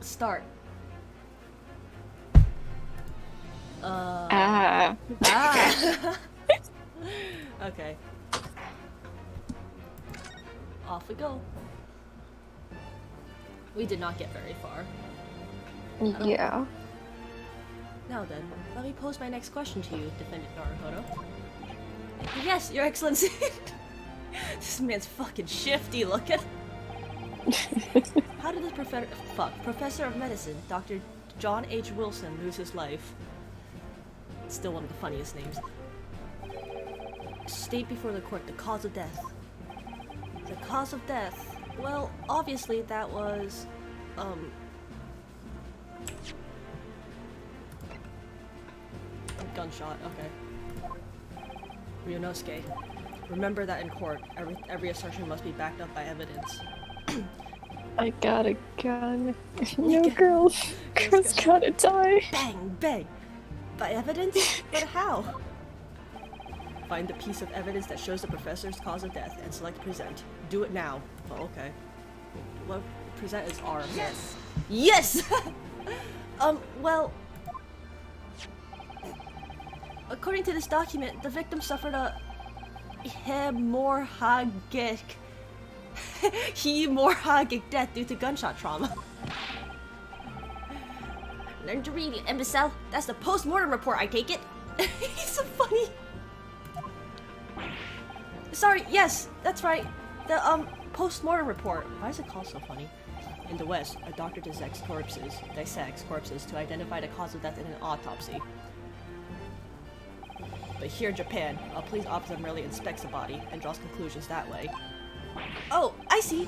Start. Ah. Ah. Okay. Off we go. We did not get very far. Yeah. Now then, let me pose my next question to you, Defendant Naruhodo. Yes, Your Excellency. This man's fucking shifty looking. How did this Professor of Medicine, Dr. John H. Wilson, lose his life? Still one of the funniest names. State before the court the cause of death. The cause of death. Well, obviously that was, gunshot, okay. Ryunosuke, remember that in court, every assertion must be backed up by evidence. I got a gun. No, girls. Girls gotta die. Bang, bang! By evidence? But how? Find the piece of evidence that shows the professor's cause of death and select present. Do it now. Oh, okay. What present is R. Yes! Yes! Well... According to this document, the victim suffered a hemorrhagic death due to gunshot trauma. Learn to read, you imbecile. That's the post-mortem report, I take it. He's so funny. Sorry, yes, that's right. The, post-mortem report. Why is it called so funny? In the West, a doctor dissects corpses to identify the cause of death in an autopsy. But here in Japan, a police officer merely inspects a body and draws conclusions that way. Oh, I see!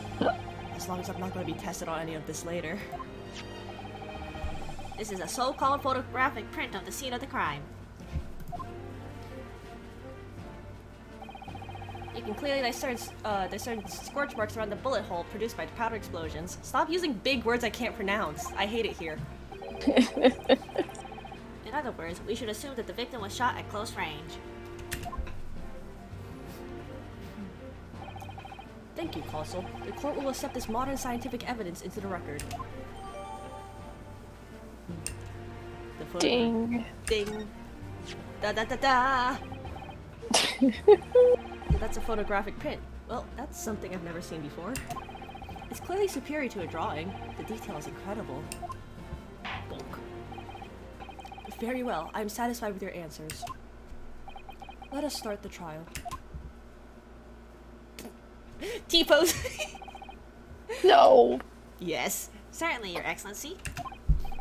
As long as I'm not going to be tested on any of this later. This is a so-called photographic print of the scene of the crime. You can clearly discern scorch marks around the bullet hole produced by powder explosions. Stop using big words I can't pronounce. I hate it here. In other words, we should assume that the victim was shot at close range. Thank you, Consul. The court will accept this modern scientific evidence into the record. The Ding. Ding. Da da da da. That's a photographic print. Well, that's something I've never seen before. It's clearly superior to a drawing. The detail is incredible. Bonk. Very well. I'm satisfied with your answers. Let us start the trial. T-pose! No. Yes. Certainly, Your Excellency.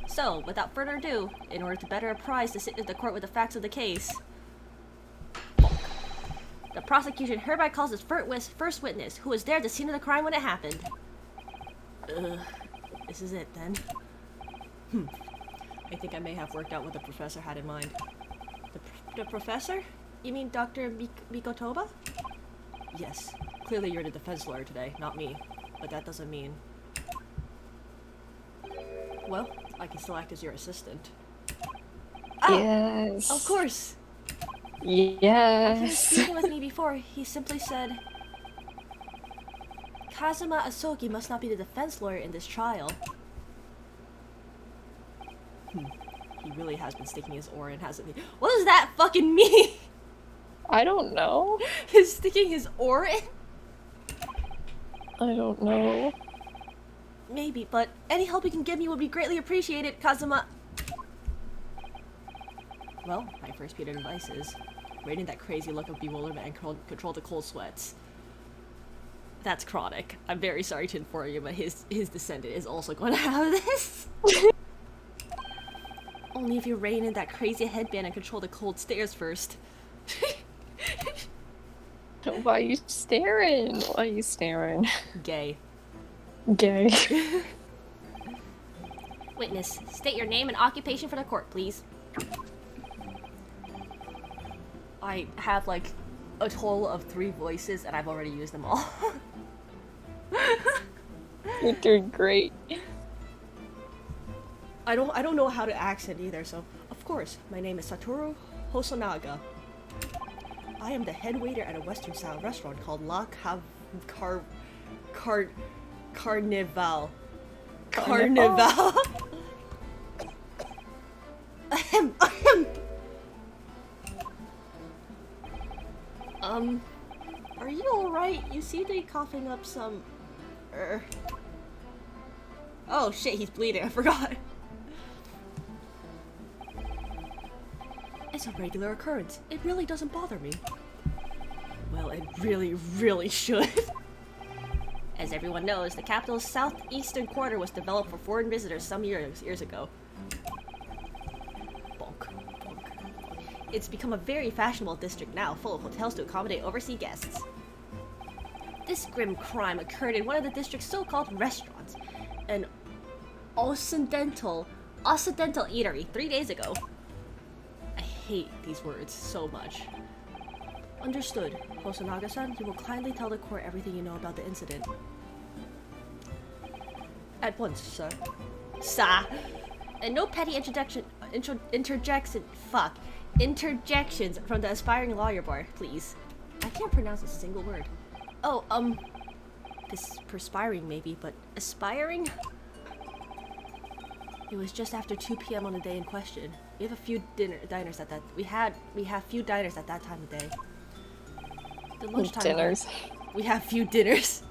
So, without further ado, in order to better apprise the court with the facts of the case, the prosecution hereby calls its first witness, who was there at the scene of the crime when it happened. This is it, then. I think I may have worked out what the professor had in mind. The professor? You mean Dr. Mikotoba? Yes. Clearly you're the defense lawyer today, not me. But that doesn't mean... Well, I can still act as your assistant. Ah! Yes. Of course! Yes. Speaking with me before, he simply said... Kazuma Asogi must not be the defense lawyer in this trial. He really has been sticking his oar in, hasn't he? What does that fucking mean? I don't know. He's sticking his oar in? I don't know. Maybe, but any help you can give me would be greatly appreciated, Kazuma. Well, my first piece of advice is rein in that crazy look of bewilderment and control the cold sweats. That's chronic. I'm very sorry to inform you, but his descendant is also going to have this. Only if you rein in that crazy headband and control the cold stares first. Why are you staring? Why are you staring? Gay. Gay. Witness, state your name and occupation for the court, please. I have like a total of 3 voices and I've already used them all. You're doing great. I don't know how to accent either, so of course, my name is Satoru Hosonaga. I am the head waiter at a Western-style restaurant called La Carnival. Carnival. Ahem, ahem. Are you alright? You seem to be coughing up some... Oh shit, he's bleeding, I forgot. It's a regular occurrence. It really doesn't bother me. Well, it really, really should. As everyone knows, the capital's southeastern quarter was developed for foreign visitors some years ago. Bonk, bonk. It's become a very fashionable district now, full of hotels to accommodate overseas guests. This grim crime occurred in one of the district's so-called restaurants, an occidental eatery 3 days ago. I hate these words so much. Understood. Hosonaga-san, you will kindly tell the court everything you know about the incident. At once, sir. Sa. And no petty interjections from the aspiring lawyer bar, please. I can't pronounce a single word. Oh, perspiring maybe, but aspiring? It was just after 2 p.m. on the day in question. We have a few diners at that. We have few diners at that time of day. The lunchtime dinners. We have few dinners.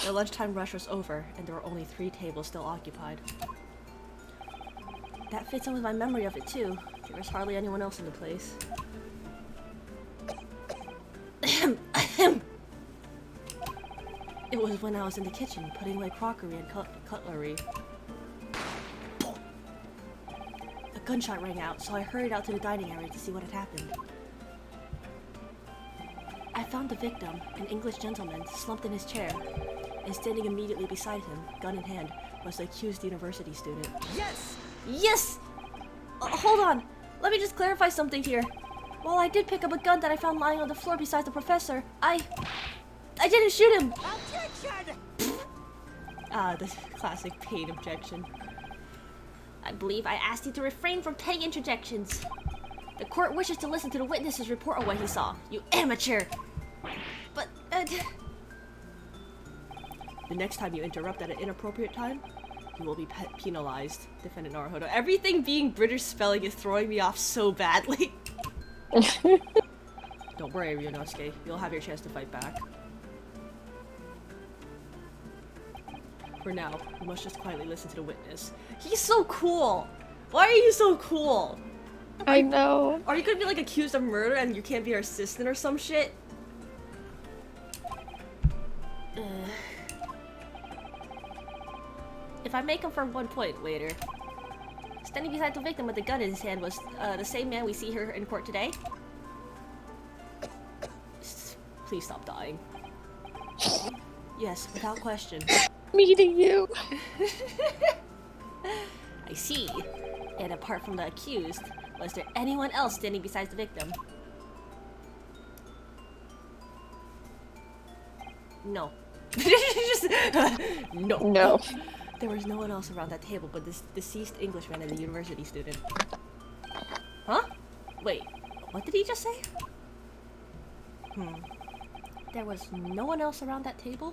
The lunchtime rush was over, and there were only 3 tables still occupied. That fits in with my memory of it too. There was hardly anyone else in the place. It was when I was in the kitchen, putting away crockery and cutlery. A gunshot rang out, so I hurried out to the dining area to see what had happened. I found the victim, an English gentleman, slumped in his chair, and standing immediately beside him, gun in hand, was the accused university student. Yes! Yes! Hold on! Let me just clarify something here. While I did pick up a gun that I found lying on the floor beside the professor, I didn't shoot him! Objection! The classic paid objection. I believe I asked you to refrain from paying interjections. The court wishes to listen to the witness's report on what he saw. You amateur! But, the next time you interrupt at an inappropriate time, you will be penalized. Defendant Naruhodo. Everything being British spelling is throwing me off so badly. Don't worry, Ryunosuke. You'll have your chance to fight back. For now, you must just quietly listen to the witness. He's so cool! Why are you so cool? I know. Are you gonna be like accused of murder and you can't be our assistant or some shit? If I make him for 1 point, waiter. Standing beside the victim with the gun in his hand was the same man we see here in court today. Please stop dying. Yes, without question. Meeting you. I see. And apart from the accused, was there anyone else standing besides the victim? No. No. No. There was no one else around that table but this deceased Englishman and the university student. Huh? Wait, what did he just say? There was no one else around that table?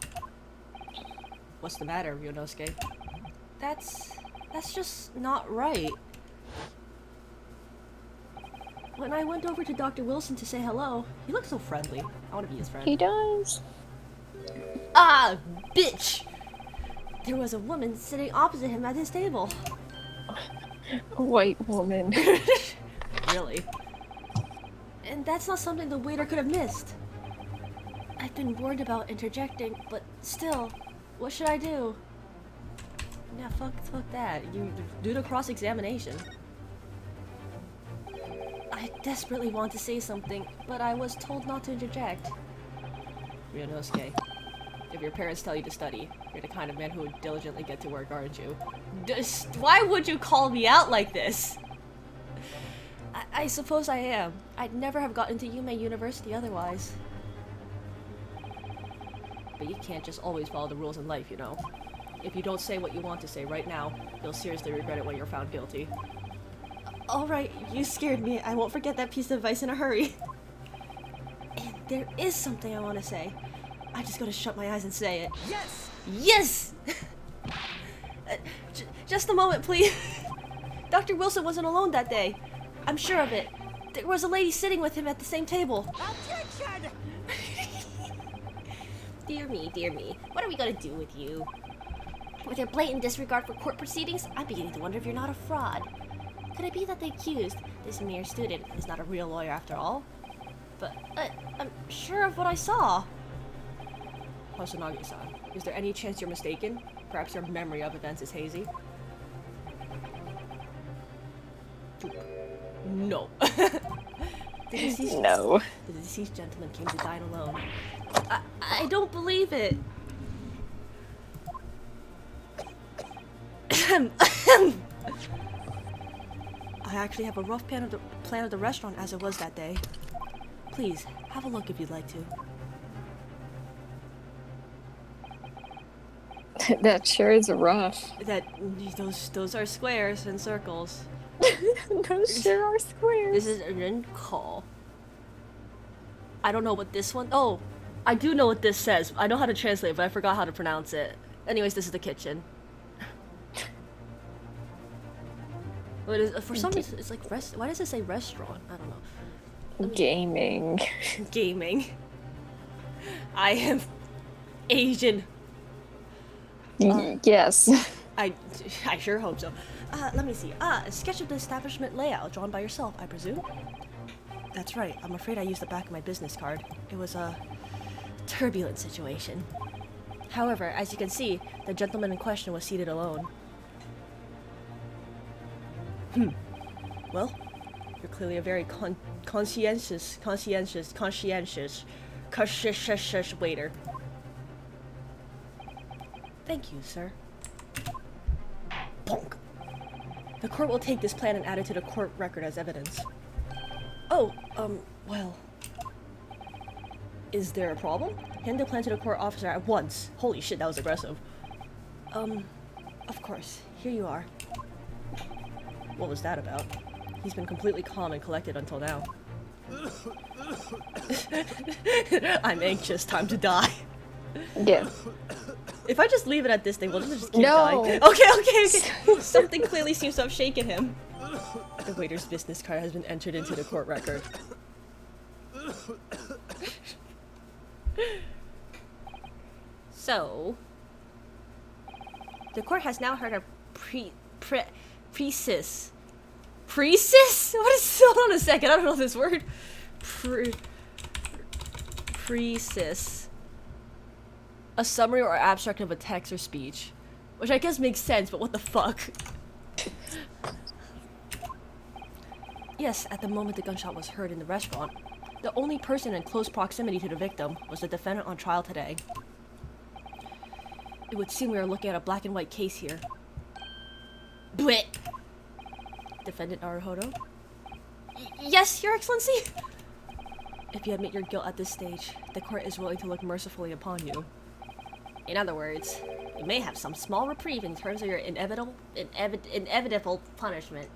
What's the matter, Ryunosuke? That's just not right. When I went over to Dr. Wilson to say hello, he looked so friendly. I want to be his friend. He does. Ah, bitch! There was a woman sitting opposite him at his table. A white woman. Really? And that's not something the waiter could have missed. I've been warned about interjecting, but still, what should I do? Yeah, fuck that. You do the cross-examination. I desperately want to say something, but I was told not to interject. Ryunosuke, if your parents tell you to study, you're the kind of man who would diligently get to work, aren't you? Why would you call me out like this? I suppose I am. I'd never have gotten to Yume University otherwise. But you can't just always follow the rules in life, you know. If you don't say what you want to say right now, you'll seriously regret it when you're found guilty. Alright, you scared me. I won't forget that piece of advice in a hurry. And there is something I want to say. I just gotta shut my eyes and say it. Yes! Yes! Just a moment, please. Dr. Wilson wasn't alone that day. I'm sure of it. There was a lady sitting with him at the same table. Objection! Dear me. What are we gonna do with you? With your blatant disregard for court proceedings, I'm beginning to wonder if you're not a fraud. Could it be that the accused, this mere student, is not a real lawyer after all? But I'm sure of what I saw. Hosanagi-san, is there any chance you're mistaken? Perhaps your memory of events is hazy? No. No. The deceased gentleman came to dine alone. I don't believe it. I actually have a rough plan of the restaurant as it was that day. Please, have a look if you'd like to. That sure is rough. Those are squares and circles. Those sure are squares. This is an call. I don't know what this one. Oh, I do know what this says. I know how to translate it, but I forgot how to pronounce it. Anyways, this is the kitchen. What is for some reason it's like why does it say restaurant? I don't know. Gaming. Gaming. I am Asian. Yes. I sure hope so. Let me see. A sketch of the establishment layout drawn by yourself, I presume? That's right. I'm afraid I used the back of my business card. It was a turbulent situation. However, as you can see, the gentleman in question was seated alone. Well, you're clearly a very conscientious waiter. Thank you, sir. Bonk. The court will take this plan and add it to the court record as evidence. Oh, well. Is there a problem? Hand the plan to the court officer at once. Holy shit, that was aggressive. Of course. Here you are. What was that about? He's been completely calm and collected until now. I'm anxious. Time to die. Yeah. If I just leave it at this thing, we'll just keep dying. Okay. Something clearly seems to have shaken him. The waiter's business card has been entered into the court record. So, the court has now heard a priestess. Priestess? What is? Hold on a second. I don't know this word. Priestess. A summary or abstract of a text or speech, which I guess makes sense. But what the fuck? Yes, at the moment the gunshot was heard in the restaurant, the only person in close proximity to the victim was the defendant on trial today. It would seem we are looking at a black and white case here. Blech! Defendant Naruhodo? Yes, Your Excellency? If you admit your guilt at this stage, the court is willing to look mercifully upon you. In other words, you may have some small reprieve in terms of your inevitable punishment.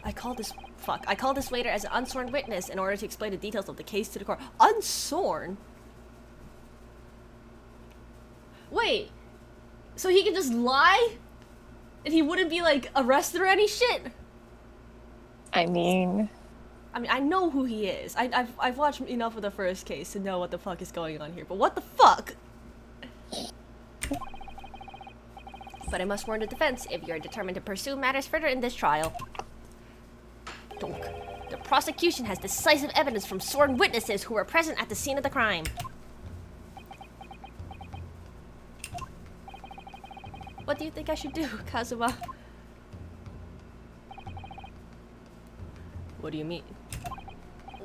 I call this waiter as an unsworn witness in order to explain the details of the case to the court. Unsworn? Wait, so he can just lie? And he wouldn't be, like, arrested or any shit? I mean, I know who he is. I've watched enough of the first case to know what the fuck is going on here, but what the fuck? But I must warn the defense if you are determined to pursue matters further in this trial. Donk. The prosecution has decisive evidence from sworn witnesses who were present at the scene of the crime. What do you think I should do, Kazuma? What do you mean?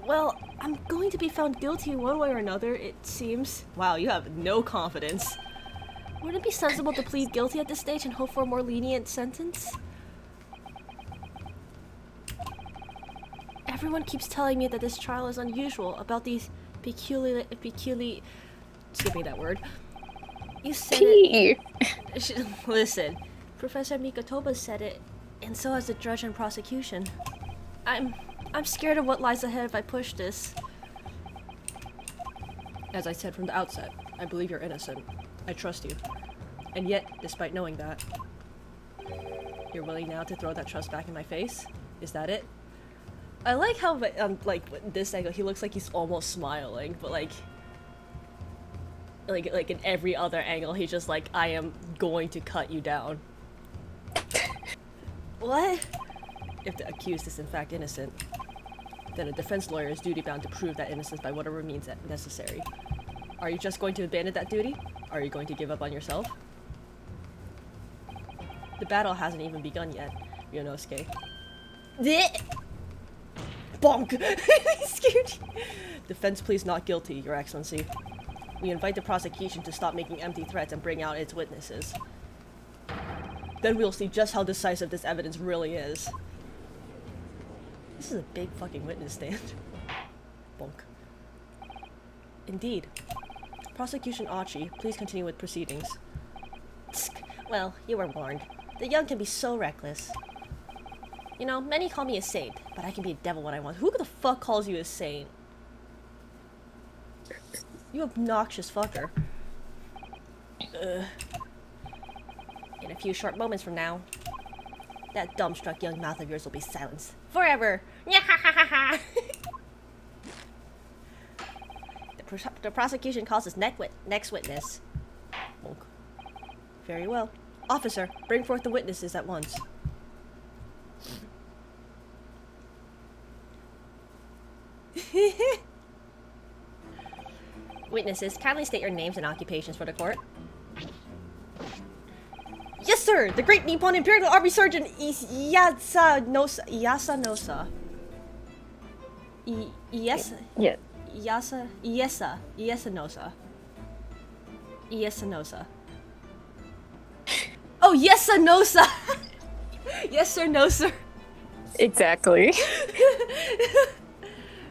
Well, I'm going to be found guilty in one way or another, it seems. Wow, you have no confidence. Wouldn't it be sensible to plead guilty at this stage and hope for a more lenient sentence? Everyone keeps telling me that this trial is unusual, about these skip me that word. You said it. Listen, Professor Mikotoba said it, and so has the judge and prosecution. I'm scared of what lies ahead if I push this. As I said from the outset, I believe you're innocent. I trust you. And yet, despite knowing that, you're willing now to throw that trust back in my face? Is that it? I like how, like, this angle, he looks like he's almost smiling, but like in every other angle, he's just like, I am going to cut you down. What? If the accused is in fact innocent, then a defense lawyer is duty-bound to prove that innocence by whatever means necessary. Are you just going to abandon that duty? Are you going to give up on yourself? The battle hasn't even begun yet, Ryonosuke. Bonk! He scared you. Defense pleads not guilty, Your Excellency. We invite the prosecution to stop making empty threats and bring out its witnesses. Then we'll see just how decisive this evidence really is. This is a big fucking witness stand. Bonk. Indeed. Prosecution Achi, please continue with proceedings. Tsk. Well, you were warned. The young can be so reckless. You know, many call me a saint, but I can be a devil when I want. Who the fuck calls you a saint? You obnoxious fucker. Ugh. In a few short moments from now, that dumbstruck young mouth of yours will be silenced. Forever! The prosecution calls its next witness. Bonk. Very well. Officer, bring forth the witnesses at once. Witnesses, kindly state your names and occupations for the court. Yes, sir! The great Nippon Imperial Army Surgeon Yasanosa. Iesanosa. Oh, Yesanosa! Yes, sir, no, sir. Exactly.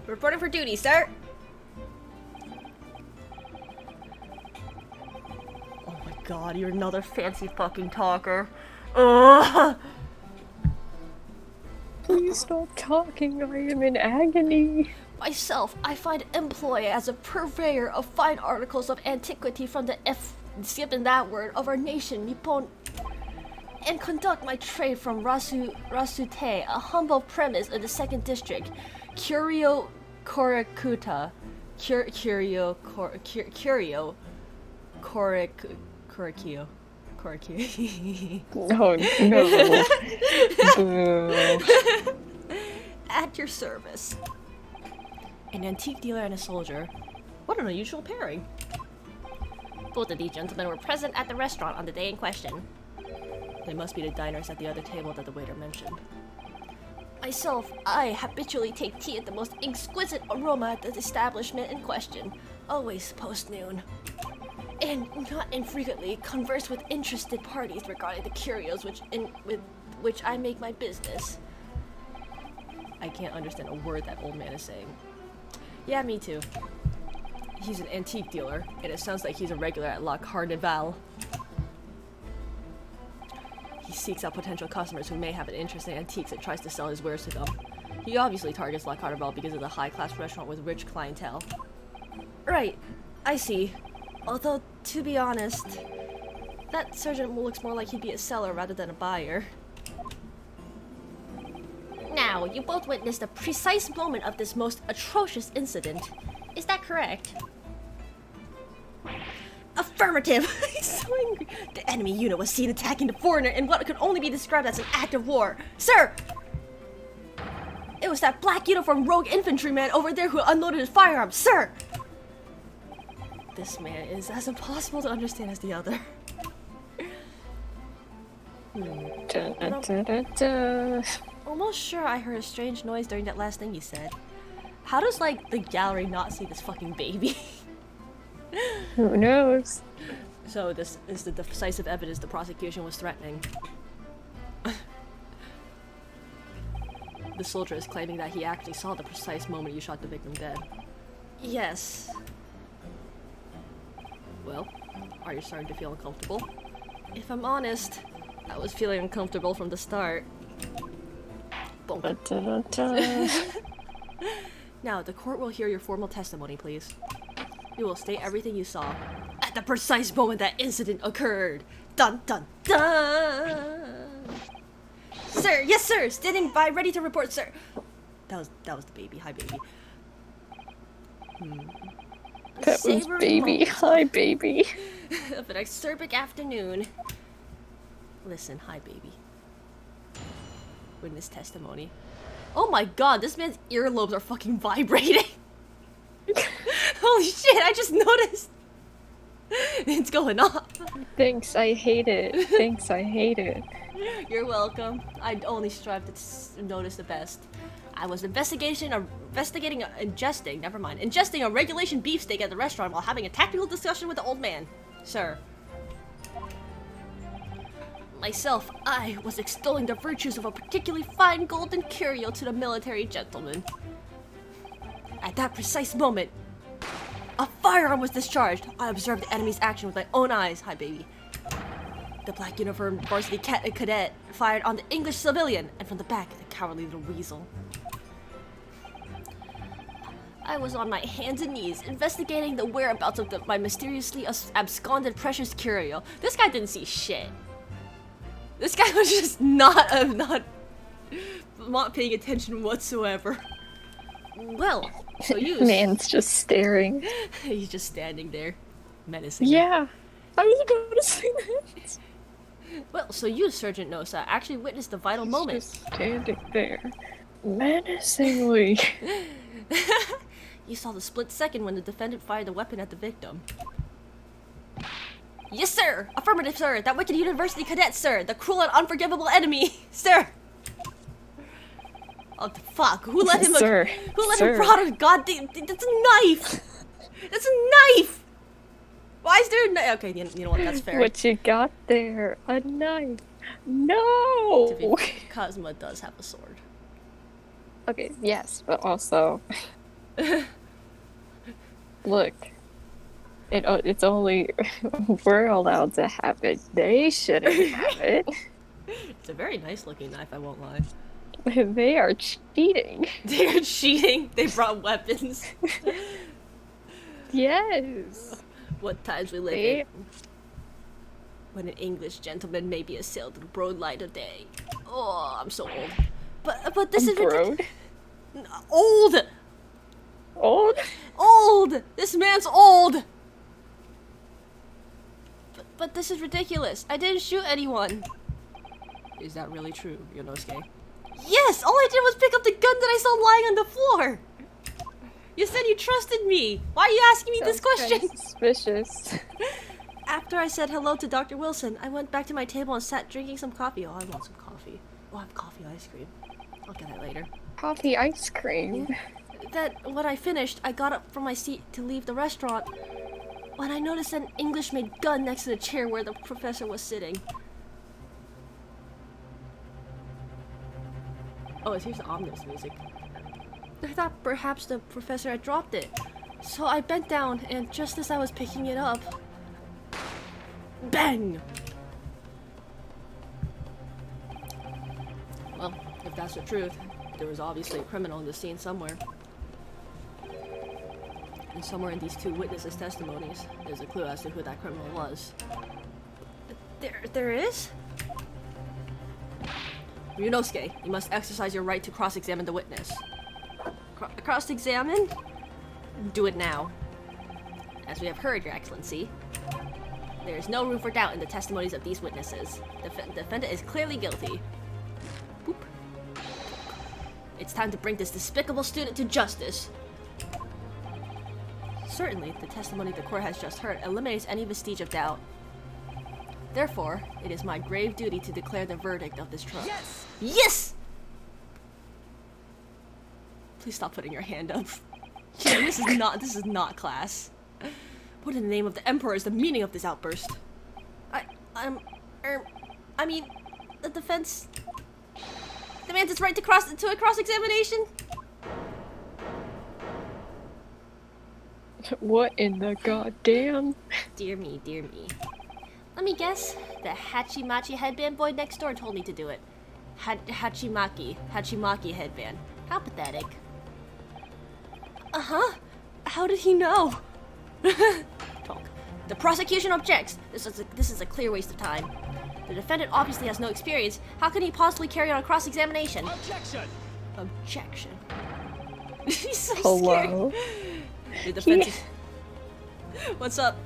Reporting for duty, sir. Oh my god, you're another fancy fucking talker. Ugh. Please stop talking, I am in agony. Myself, I find employ as a purveyor of fine articles of antiquity from the skipping that word, of our nation, Nippon, and conduct my trade from Rasute, a humble premise in the 2nd district, Curio Korakuta. Curio Korakio. Oh no. Boo. At your service. An antique dealer and a soldier. What an unusual pairing. Both of these gentlemen were present at the restaurant on the day in question. They must be the diners at the other table that the waiter mentioned. Myself, I habitually take tea at the most exquisite aroma at the establishment in question, always post-noon. And not infrequently converse with interested parties regarding the curios with which I make my business. I can't understand a word that old man is saying. Yeah, me too. He's an antique dealer, and it sounds like he's a regular at La Carnival. He seeks out potential customers who may have an interest in antiques and tries to sell his wares to them. He obviously targets La Carnival because it's a high-class restaurant with rich clientele. Right, I see. Although, to be honest, that sergeant looks more like he'd be a seller rather than a buyer. Now, you both witnessed the precise moment of this most atrocious incident. Is that correct? Affirmative! He's so angry. The enemy unit was seen attacking the foreigner in what could only be described as an act of war. Sir! It was that black uniform rogue infantryman over there who unloaded his firearm. Sir! This man is as impossible to understand as the other. Almost sure I heard a strange noise during that last thing he said. How does, like, the gallery not see this fucking baby? Who knows? So this is the decisive evidence the prosecution was threatening. The soldier is claiming that he actually saw the precise moment you shot the victim dead. Yes. Well, are you starting to feel uncomfortable? If I'm honest, I was feeling uncomfortable from the start. Now, the court will hear your formal testimony, please. You will state everything you saw at the precise moment that incident occurred. Dun dun dun! Sir, yes sir! Standing by, ready to report, sir! That was the baby. Hi, baby. That was baby. Hi, baby. Of an acerbic afternoon. Listen, hi, baby. Witness testimony. Oh my god, this man's earlobes are fucking vibrating! Holy shit, I just noticed! It's going off. Thanks, I hate it. Thanks, I hate it. You're welcome. I only strive to notice the best. I was ingesting a regulation beefsteak at the restaurant while having a tactical discussion with the old man. Sir. Myself, I was extolling the virtues of a particularly fine golden curio to the military gentleman. At that precise moment, a firearm was discharged. I observed the enemy's action with my own eyes. Hi, baby. The black uniformed varsity cadet fired on the English civilian, and from the back, the cowardly little weasel. I was on my hands and knees, investigating the whereabouts of my mysteriously absconded precious curio. This guy didn't see shit. This guy was just not paying attention whatsoever. Well, so you... Man's just staring. He's just standing there, menacing. Yeah, I was about to say that. Well, so you, Sergeant Nosa, actually witnessed the vital moment. Just standing there, menacingly. You saw the split second when the defendant fired the weapon at the victim. Yes, sir! Affirmative, sir! That wicked university cadet, sir! The cruel and unforgivable enemy, sir! Oh, the fuck? Who let him? Sir, who let sir. him prod a goddamn? That's a knife. That's a knife. Why is there a knife? Okay, you know what? That's fair. What you got there? A knife? No. To be fair, Cosmo does have a sword. Okay, yes, but also, look. It's only we're allowed to have it. They shouldn't have it. It's a very nice looking knife, I won't lie. They are cheating. They are cheating. They brought weapons. Yes. What times we live in. When an English gentleman may be assailed in the broad light of day. Oh, I'm so old. But this is broad. Old. Old. Old. This man's old. But this is ridiculous. I didn't shoot anyone. Is that really true, Yonosuke? Yes! All I did was pick up the gun that I saw lying on the floor! You said you trusted me! Why are you asking me this question? Kind of suspicious. After I said hello to Dr. Wilson, I went back to my table and sat drinking some coffee. Oh, I want some coffee. Oh, I have coffee ice cream. I'll get that later. Coffee ice cream. When I finished, I got up from my seat to leave the restaurant when I noticed an English-made gun next to the chair where the professor was sitting. Oh, here's the ominous music. I thought perhaps the professor had dropped it. So I bent down, and just as I was picking it up... Bang! Well, if that's the truth, there was obviously a criminal in the scene somewhere. And somewhere in these two witnesses' testimonies, there's a clue as to who that criminal was. There is? Ryunosuke, you must exercise your right to cross-examine the witness. Cross-examine? Do it now. As we have heard, Your Excellency, there is no room for doubt in the testimonies of these witnesses. The defendant is clearly guilty. Boop. It's time to bring this despicable student to justice. Certainly, the testimony the court has just heard eliminates any vestige of doubt. Therefore, it is my grave duty to declare the verdict of this trial. Yes! Yes! Please stop putting your hand up. Yeah, this is not class. What in the name of the Emperor is the meaning of this outburst? I mean, the defense demands its right to a cross-examination? What in the goddamn? Dear me, dear me. Let me guess. The Hachimachi headband boy next door told me to do it. Hachimaki headband. How pathetic. Uh-huh. How did he know? Talk. The prosecution objects. This is a clear waste of time. The defendant obviously has no experience. How can he possibly carry on a cross-examination? Objection! Objection. He's so Hello? scared. The defense is... What's up?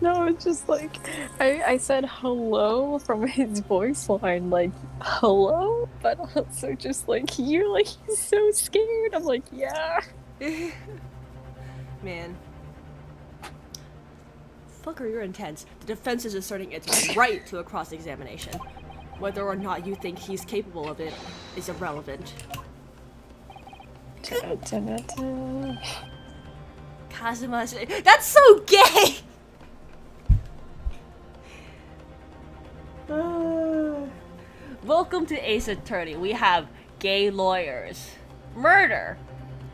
No, it's just like I said hello from his voice line, like hello, but also just like you're like he's so scared. I'm like, yeah. Man. Fucker, you're intense. The defense is asserting its right to a cross-examination. Whether or not you think he's capable of it is irrelevant. Kazuma, that's so gay! Welcome to Ace Attorney. We have gay lawyers. Murder.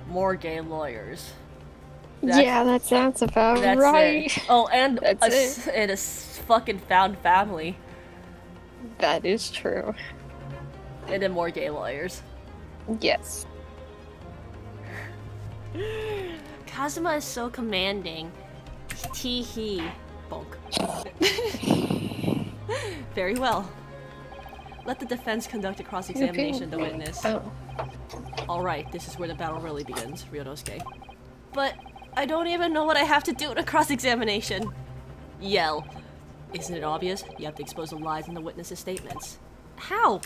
More gay lawyers. Yeah, that sounds about That's right. it. Oh, and That's it. and a fucking found family. That is true. And then more gay lawyers. Yes. Kazuma is so commanding. Tee hee. Bonk. Very well. Let the defense conduct a cross-examination of the witness. Oh. Alright, this is where the battle really begins, Ryunosuke. But I don't even know what I have to do in a cross-examination. Yell. Isn't it obvious? You have to expose the lies in the witness's statements. How?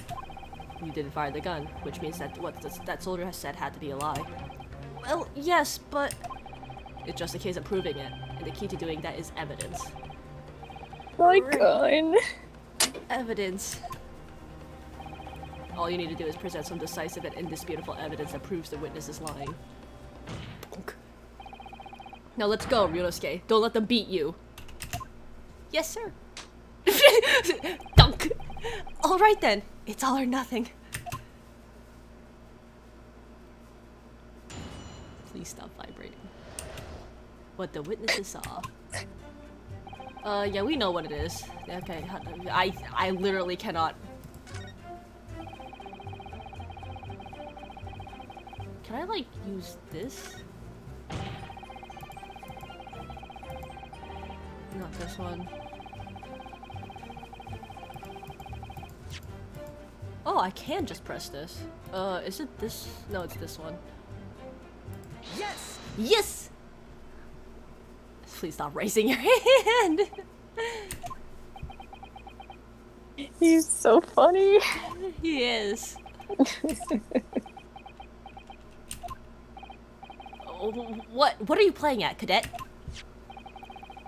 You didn't fire the gun, which means that what that soldier has said had to be a lie. Well, yes, but... It's just a case of proving it, and the key to doing that is evidence. My gun. Evidence. All you need to do is present some decisive and indisputable evidence that proves the witness is lying. Bonk. Now let's go, Ryunosuke. Don't let them beat you. Yes, sir. Dunk. All right then. It's all or nothing. Please stop vibrating. What the witnesses saw. Yeah, we know what it is. Okay, I literally cannot. Can I, like, use this? Not this one. Oh, I can just press this. Is it this? No, it's this one. Yes! Yes! Please stop raising your hand! He's so funny. He is. What are you playing at, cadet?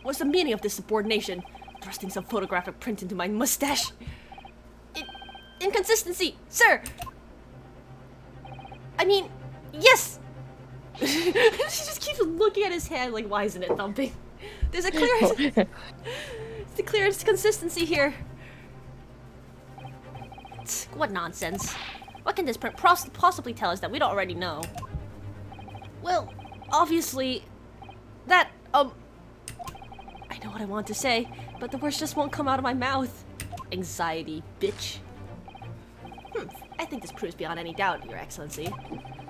What's the meaning of this subordination? Thrusting some photographic print into my mustache? Inconsistency, sir! I mean, yes! She just keeps looking at his hand like, why isn't it thumping? There's a clear... It's a clear inconsistency here. What nonsense. What can this print possibly tell us that we don't already know? Well, obviously, that, I know what I want to say, but the words just won't come out of my mouth. Anxiety, bitch. I think this proves beyond any doubt, Your Excellency,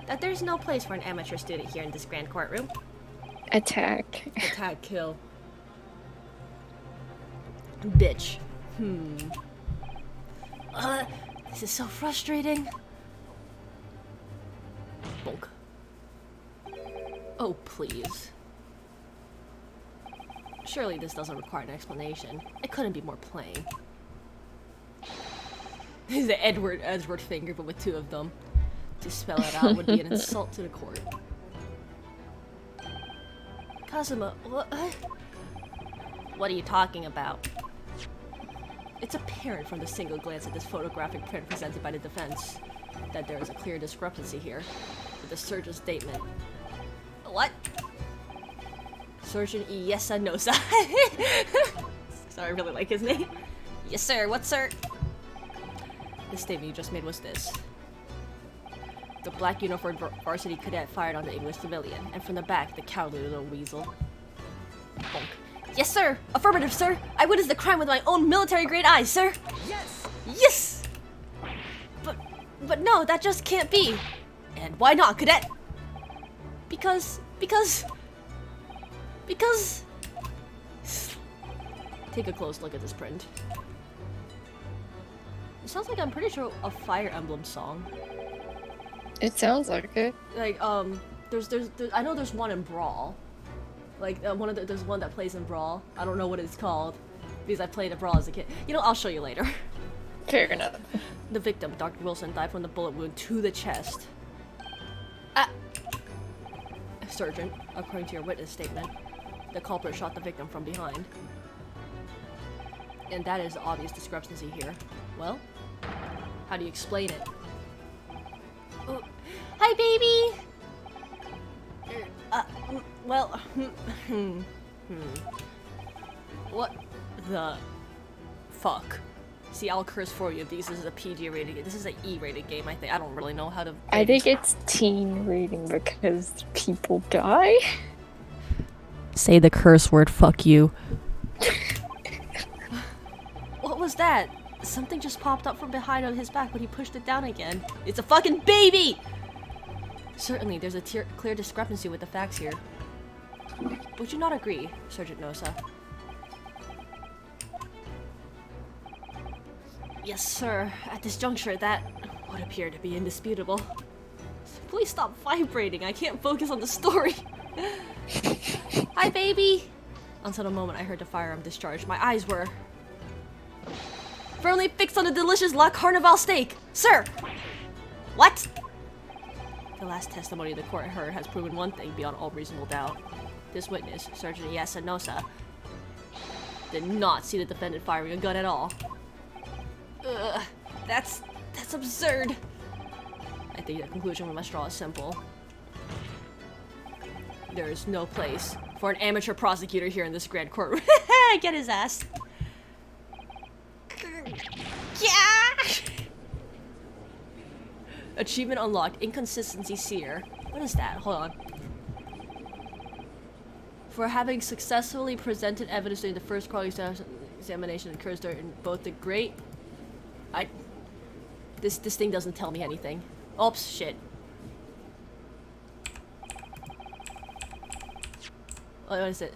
that there's no place for an amateur student here in this grand courtroom. Attack. Attack, kill. Bitch. This is so frustrating. Bonk. Oh, please. Surely this doesn't require an explanation. It couldn't be more plain. The Edward finger, but with two of them. To spell it out would be an insult to the court. Kazuma, what are you talking about? It's apparent from the single glance at this photographic print presented by the defense that there is a clear discrepancy here with the surgeon's statement. What? Surgeon Iyesa Nosa. Sorry, I really like his name. Yes, sir. What, sir? The statement you just made was this. The black uniformed varsity cadet fired on the English civilian, and from the back, the cowardly little weasel. Bonk. Yes, sir! Affirmative, sir! I witnessed the crime with my own military-grade eyes, sir! Yes! Yes! But no, that just can't be! And why not, cadet? Because... Take a close look at this print. It sounds like, I'm pretty sure, a Fire Emblem song. It sounds like it. Like, there's I know there's one in Brawl. Like, there's one that plays in Brawl. I don't know what it's called, because I played a Brawl as a kid. You know, I'll show you later. Fair enough. The victim, Dr. Wilson, died from the bullet wound to the chest. Ah! Sergeant, according to your witness statement, the culprit shot the victim from behind. And that is the obvious discrepancy here. Well, how do you explain it? Oh, hi, baby! Well, What the fuck? See, I'll curse for you. This is a PG rated game. This is an E rated game, I think. I don't really know how to. I think it's teen rating because people die. Say the curse word, fuck you. What was that? Something just popped up from behind on his back when he pushed it down again. It's a fucking baby! Certainly, there's a clear discrepancy with the facts here. Would you not agree, Sergeant Nosa? Yes, sir. At this juncture, that would appear to be indisputable. Please stop vibrating. I can't focus on the story. Hi, baby! Until the moment I heard the firearm discharge, my eyes were firmly fixed on the delicious La Carnival steak! Sir! What? The last testimony the court heard has proven one thing beyond all reasonable doubt. This witness, Sergeant Yasunosa, did not see the defendant firing a gun at all. Ugh, that's absurd. I think the conclusion we must draw is simple. There is no place for an amateur prosecutor here in this grand courtroom. Get his ass. Yeah! Achievement unlocked. Inconsistency seer. What is that? Hold on. For having successfully presented evidence during the first quality examination that occurs during both the great... This thing doesn't tell me anything. Oops, shit. What is it?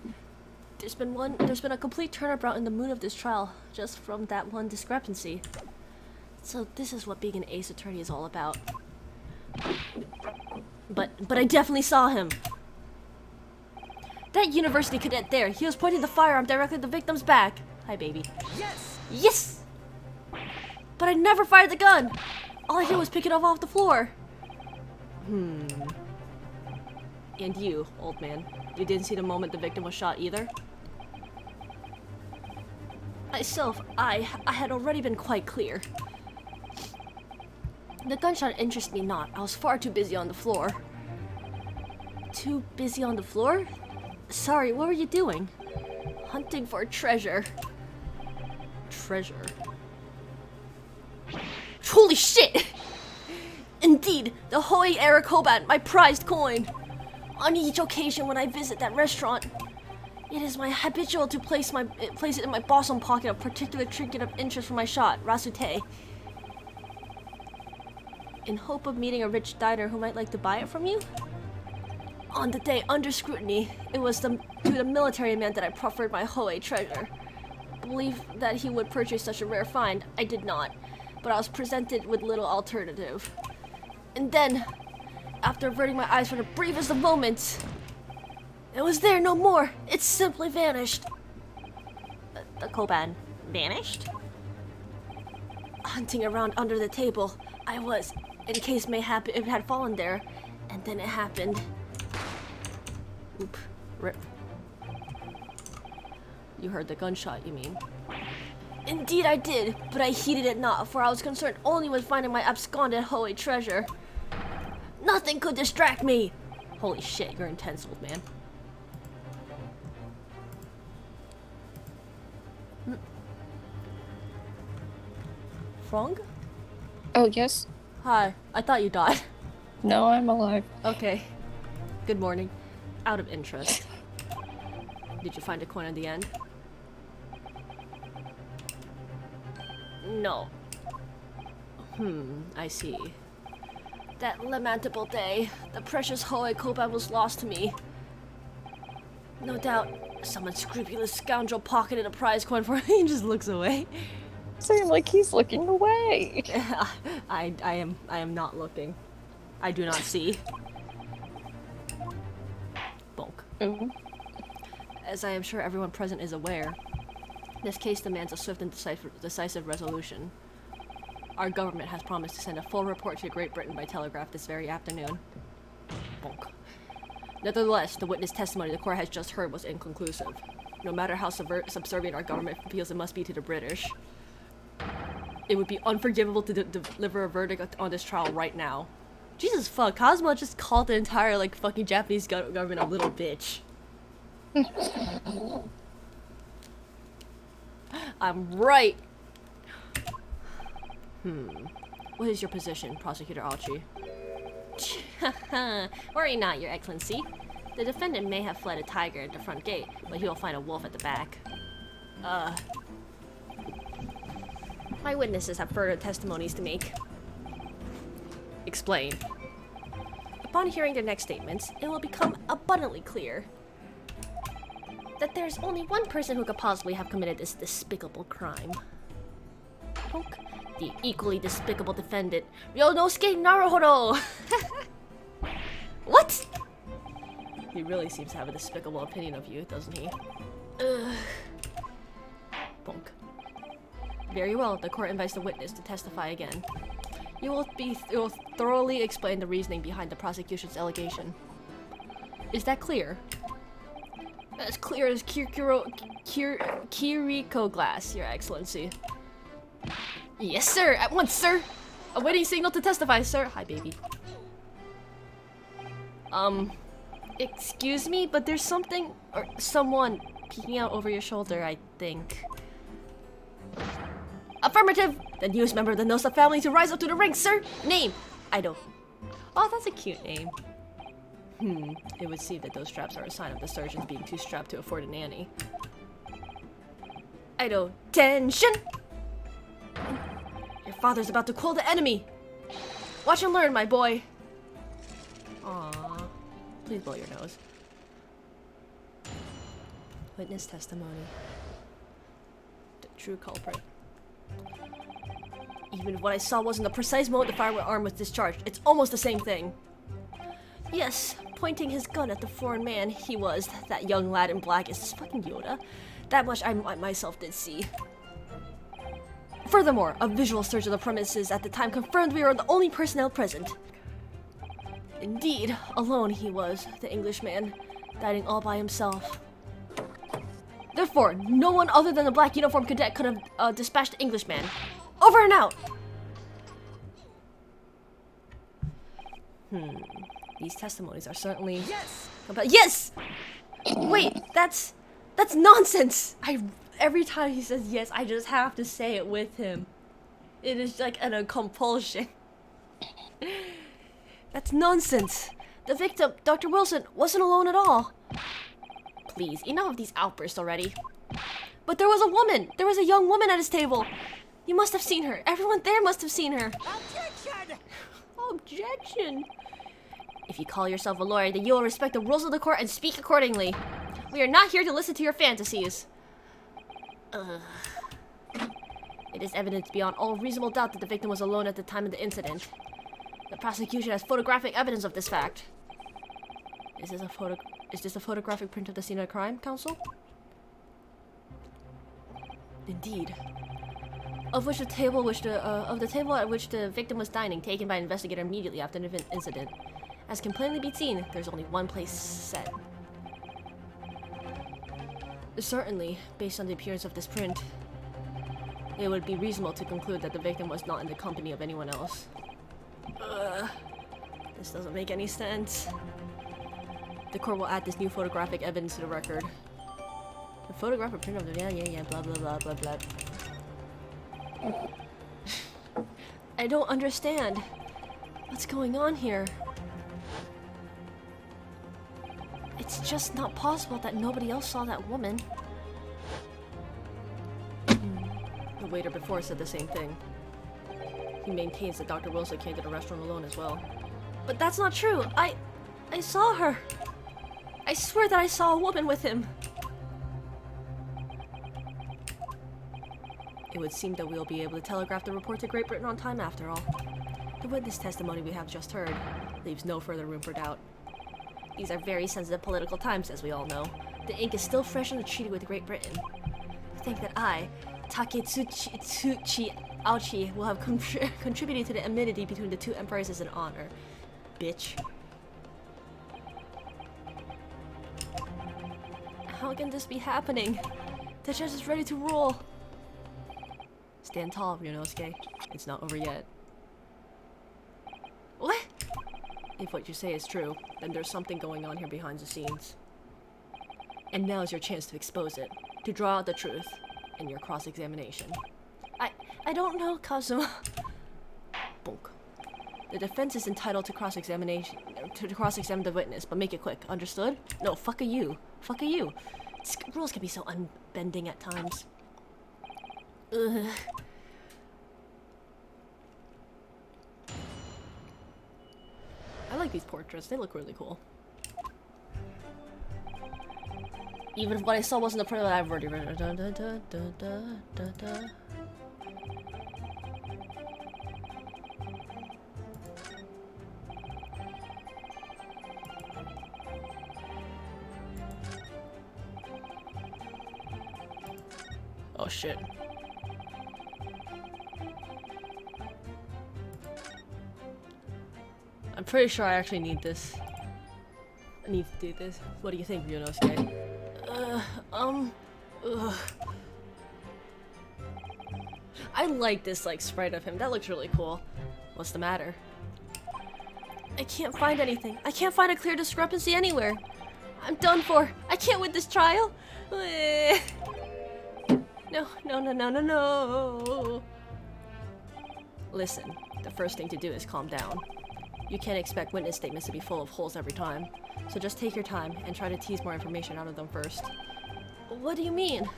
There's been a complete turnabout in the mood of this trial just from that one discrepancy. So this is what being an ace attorney is all about. But I definitely saw him. That university cadet there, he was pointing the firearm directly at the victim's back. Hi, baby. Yes! Yes! But I never fired the gun! All I did was pick it up off the floor. And you, old man, you didn't see the moment the victim was shot either? Myself, I had already been quite clear. The gunshot interested me not. I was far too busy on the floor. Too busy on the floor? Sorry, what were you doing? Hunting for treasure. Treasure? Holy shit! Indeed, the Hoy Era Koban, my prized coin. On each occasion when I visit that restaurant, it is my habitual to place it in my bosom pocket, a particular trinket of interest for my shot, Rasute. In hope of meeting a rich diner who might like to buy it from you? On the day under scrutiny, it was to the military man that I proffered my Hoei treasure. Believe that he would purchase such a rare find, I did not, but I was presented with little alternative. And then, after averting my eyes for the briefest of moments, it was there no more. It simply vanished. The Koban vanished? Hunting around under the table, I was, in case mayhap it had fallen there, and then it happened. Oop. Rip. You heard the gunshot, you mean? Indeed I did, but I heeded it not, for I was concerned only with finding my absconded Hoei treasure. Nothing could distract me! Holy shit, you're intense, old man. Frong? Oh, yes? Hi, I thought you died. No, I'm alive. Okay. Good morning. Out of interest. Did you find a coin in the end? No. I see. That lamentable day, the precious Hoei Koban was lost to me. No doubt, Some unscrupulous scoundrel pocketed a prize coin for he just looks away. Same, like he's looking away. I am not looking. I do not see. Bonk. Ooh. As I am sure everyone present is aware, this case demands a swift and decisive resolution. Our government has promised to send a full report to Great Britain by telegraph this very afternoon. Bonk. Nevertheless, the witness testimony the court has just heard was inconclusive. No matter how subservient our government feels it must be to the British, it would be unforgivable to deliver a verdict on this trial right now. Jesus fuck, Cosmo just called the entire, like, fucking Japanese government a little bitch. I'm right! What is your position, Prosecutor Alchi? Worry not, Your Excellency. The defendant may have fled a tiger at the front gate, but he will find a wolf at the back. My witnesses have further testimonies to make. Explain. Upon hearing their next statements, it will become abundantly clear that there's only one person who could possibly have committed this despicable crime. Honk. The equally despicable defendant, Ryonosuke Naruhodo! What? He really seems to have a despicable opinion of you, doesn't he? Ugh. Bonk. Very well, the court invites the witness to testify again. You will thoroughly explain the reasoning behind the prosecution's allegation. Is that clear? As clear as Kiriko glass, Your Excellency. Yes, sir! At once, sir! Awaiting signal to testify, sir! Hi, baby. Excuse me, but there's something or someone peeking out over your shoulder, I think. Affirmative! The newest member of the Nosa family to rise up to the ranks, sir! Name! Ido. Oh, that's a cute name. It would seem that those straps are a sign of the surgeons being too strapped to afford a nanny. Ido, tension! Your father's about to quell the enemy! Watch and learn, my boy! Aww. Please blow your nose. Witness testimony. The true culprit. Even if what I saw wasn't the precise moment the firearm was discharged, it's almost the same thing. Yes, pointing his gun at the foreign man he was, that young lad in black, is this fucking Yoda. That much I myself did see. Furthermore, a visual search of the premises at the time confirmed we were the only personnel present. Indeed, alone he was, the Englishman, dining all by himself. Therefore, no one other than the black uniformed cadet could have dispatched the Englishman. Over and out! These testimonies are certainly... Yes! Yes! Wait, that's nonsense! Every time he says yes, I just have to say it with him. It is like a compulsion. That's nonsense. The victim, Dr. Wilson, wasn't alone at all. Please, enough of these outbursts already. But there was a woman! There was a young woman at his table! You must have seen her. Everyone there must have seen her. Objection! Objection! If you call yourself a lawyer, then you will respect the rules of the court and speak accordingly. We are not here to listen to your fantasies. It is evident beyond all reasonable doubt that the victim was alone at the time of the incident. The prosecution has photographic evidence of this fact. Is this a photographic print of the scene of the crime, counsel? Indeed. Of the table at which the victim was dining, taken by an investigator immediately after the incident. As can plainly be seen, there's only one place set. Certainly, based on the appearance of this print, it would be reasonable to conclude that the victim was not in the company of anyone else. This doesn't make any sense. The court will add this new photographic evidence to the record. The photographic print of the yeah, blah blah blah blah blah. I don't understand. What's going on here? It's just not possible that nobody else saw that woman. The waiter before said the same thing. He maintains that Dr. Wilson came to the restaurant alone as well. But that's not true. I saw her. I swear that I saw a woman with him. would seem that we'll be able to telegraph the report to Great Britain on time after all. The witness testimony we have just heard leaves no further room for doubt. These are very sensitive political times, as we all know. The ink is still fresh on the treaty with Great Britain. To think that I, Taketsuchi Aochi, will have contributed to the enmity between the two empires is an honor. Bitch. How can this be happening? The judge is ready to rule. Stand tall, Ryunosuke. It's not over yet. What? If what you say is true, then there's something going on here behind the scenes. And now's your chance to expose it, to draw out the truth in your cross-examination. I don't know, Kazuma. Bonk. The defense is entitled to cross-examination, to cross-examine the witness, but make it quick. Understood? No, fuck a you. Fuck a you. Rules can be so unbending at times. Ugh. I like these portraits. They look really cool. Even if what I saw wasn't the portrait I've already read. Oh shit. I'm pretty sure I actually need this. I need to do this. What do you think, Ryunosuke? I like this, like, sprite of him. That looks really cool. What's the matter? I can't find anything. I can't find a clear discrepancy anywhere. I'm done for. I can't win this trial. No, no, no, no, no, no. Listen, the first thing to do is calm down. You can't expect witness statements to be full of holes every time. So just take your time and try to tease more information out of them first. What do you mean?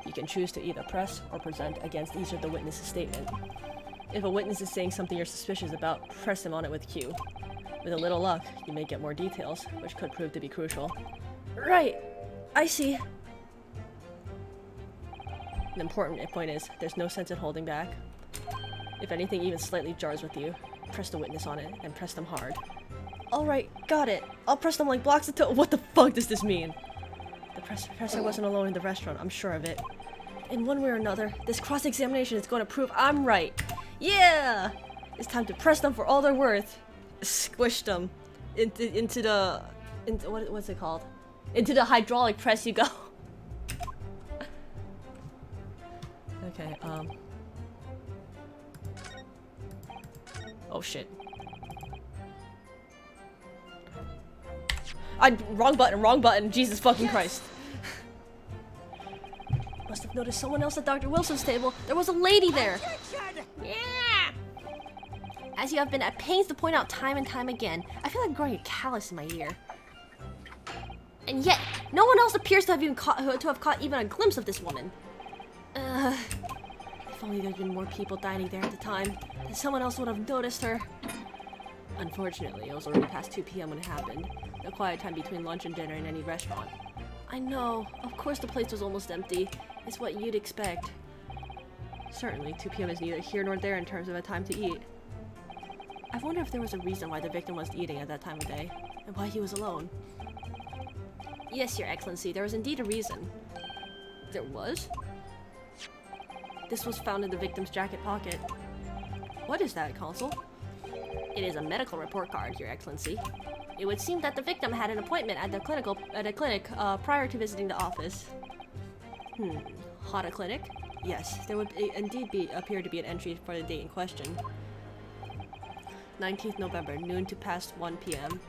You can choose to either press or present against each of the witness's statement. If a witness is saying something you're suspicious about, press him on it with Q. With a little luck, you may get more details, which could prove to be crucial. Right! I see. An important point is, there's no sense in holding back. If anything even slightly jars with you, press the witness on it, and press them hard. Alright, got it. I'll press them like blocks of what the fuck does this mean? The professor wasn't alone in the restaurant, I'm sure of it. In one way or another, this cross-examination is going to prove I'm right. Yeah! It's time to press them for all they're worth. Squish them. Into the... what's it called? Into the hydraulic press you go. Okay, oh shit. Wrong button, Jesus fucking Christ. Must have noticed someone else at Dr. Wilson's table. There was a lady there. Yeah! As you have been at pains to point out time and time again, I feel like growing a callus in my ear. And yet, no one else appears to have caught even a glimpse of this woman. If only there'd been more people dining there at the time, then someone else would have noticed her. Unfortunately, it was already past 2 p.m. when it happened. The quiet time between lunch and dinner in any restaurant. I know. Of course the place was almost empty. It's what you'd expect. Certainly, 2 p.m. is neither here nor there in terms of a time to eat. I wonder if there was a reason why the victim was eating at that time of day, and why he was alone. Yes, Your Excellency, there was indeed a reason. There was? This was found in the victim's jacket pocket. What is that, Consul? It is a medical report card, Your Excellency. It would seem that the victim had an appointment at a clinic prior to visiting the office. Had a clinic? Yes, there would indeed appear to be an entry for the date in question. 19th November, noon to past 1 p.m.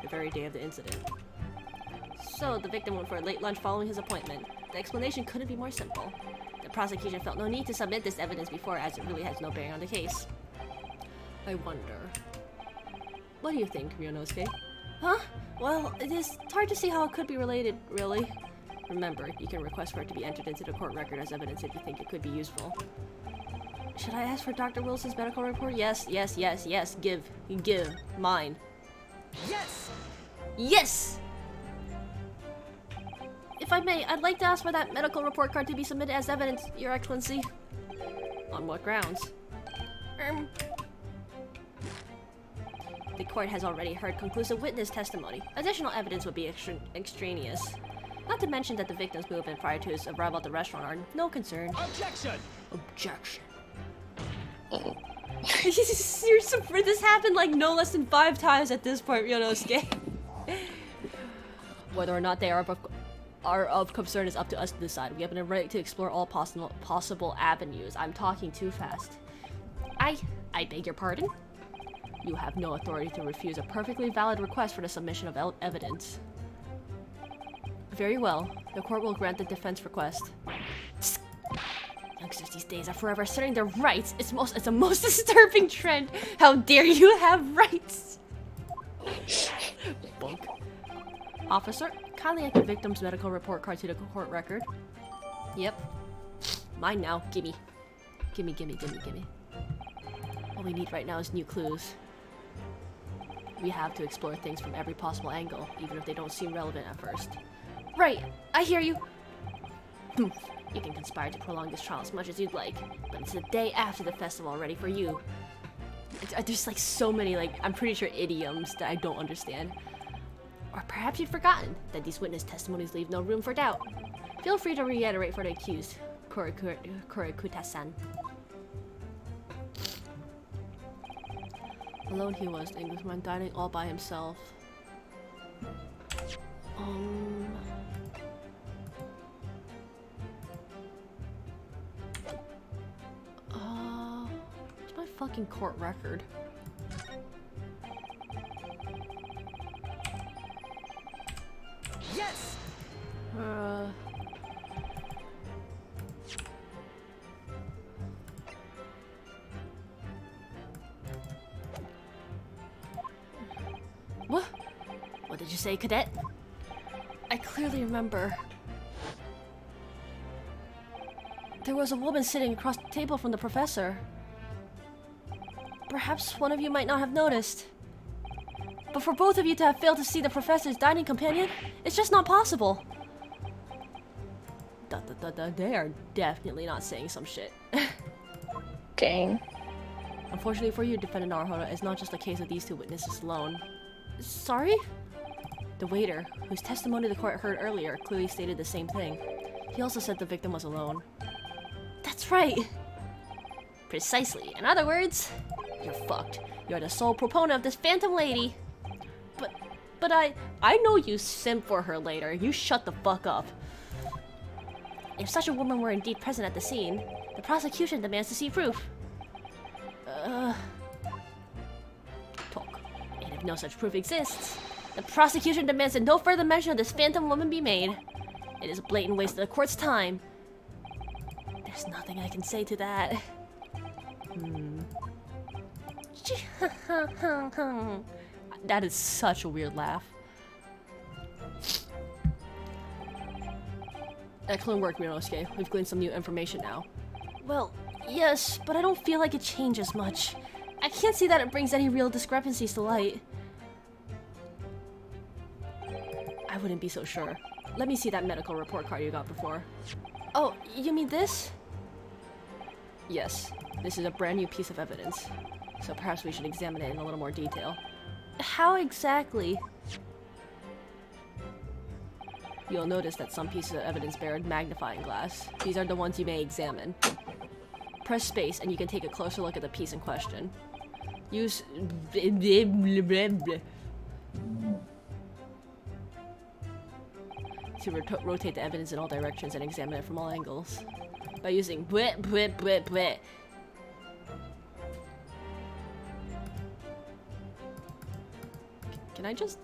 The very day of the incident. So, the victim went for a late lunch following his appointment. The explanation couldn't be more simple. The prosecution felt no need to submit this evidence before, as it really has no bearing on the case. I wonder... What do you think, Ryunosuke? Huh? Well, it's hard to see how it could be related, really. Remember, you can request for it to be entered into the court record as evidence if you think it could be useful. Should I ask for Dr. Wilson's medical report? Yes, yes, yes, yes. Give. Mine. Yes! Yes! If If I may, I'd like to ask for that medical report card to be submitted as evidence, Your Excellency. On what grounds? The court has already heard conclusive witness testimony. Additional evidence would be extraneous. Not to mention that the victim's movement prior to his arrival at the restaurant are no concern. Objection! Objection. This happened like no less than 5 times at this point, Yonosuke. Whether or not they are of concern is up to us to decide. We have a right to explore all possible avenues. I'm talking too fast. I beg your pardon? You have no authority to refuse a perfectly valid request for the submission of evidence. Very well. The court will grant the defense request. Youngsters these days are forever asserting their rights. It's a most disturbing trend. How dare you have rights? Bunk. Officer, kindly add the victim's medical report card to the court record. Yep. Mine now. Gimme. Gimme. All we need right now is new clues. We have to explore things from every possible angle, even if they don't seem relevant at first. Right, I hear you. You can conspire to prolong this trial as much as you'd like, but it's the day after the festival already for you. There's like so many, like, I'm pretty sure idioms that I don't understand. Or perhaps you've forgotten that these witness testimonies leave no room for doubt. Feel free to reiterate for the accused, Kurikuta-san. Alone he was, the Englishman dining all by himself. Where's my fucking court record? Yes! What? What did you say, Cadet? I clearly remember. There was a woman sitting across the table from the professor. Perhaps one of you might not have noticed. But for both of you to have failed to see the professor's dining companion, it's just not possible. They are definitely not saying some shit. Dang. Unfortunately for you, Defendant Naruhodo, it's not just a case of these 2 witnesses alone. Sorry? The waiter, whose testimony the court heard earlier, clearly stated the same thing. He also said the victim was alone. That's right! Precisely. In other words, you're fucked. You're the sole proponent of this phantom lady. But I know you simp for her later. You shut the fuck up. If such a woman were indeed present at the scene, the prosecution demands to see proof. Talk. And if no such proof exists, the prosecution demands that no further mention of this phantom woman be made. It is a blatant waste of the court's time. There's nothing I can say to that. That is such a weird laugh. Excellent work, Ryunosuke. We've gleaned some new information now. Well, yes, but I don't feel like it changes much. I can't see that it brings any real discrepancies to light. I wouldn't be so sure. Let me see that medical report card you got before. Oh, you mean this? Yes, this is a brand new piece of evidence. So perhaps we should examine it in a little more detail. How exactly? You'll notice that some pieces of evidence bear a magnifying glass. These are the ones you may examine. Press space and you can take a closer look at the piece in question. Use to rotate the evidence in all directions and examine it from all angles. By using Can I just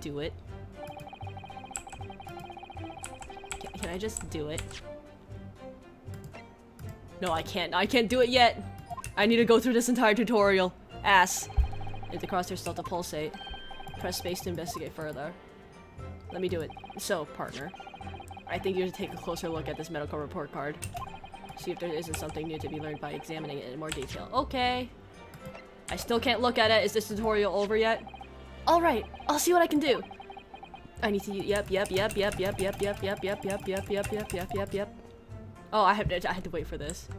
do it? Can I just do it? No, I can't. I can't do it yet. I need to go through this entire tutorial. Ass. If the crosshairs start to pulsate, press space to investigate further. Let me do it. So, partner, I think you should take a closer look at this medical report card. See if there isn't something new to be learned by examining it in more detail. Okay. I still can't look at it. Is this tutorial over yet? Alright, I'll see what I can do. I need to use, yep. Oh, I had to wait for this.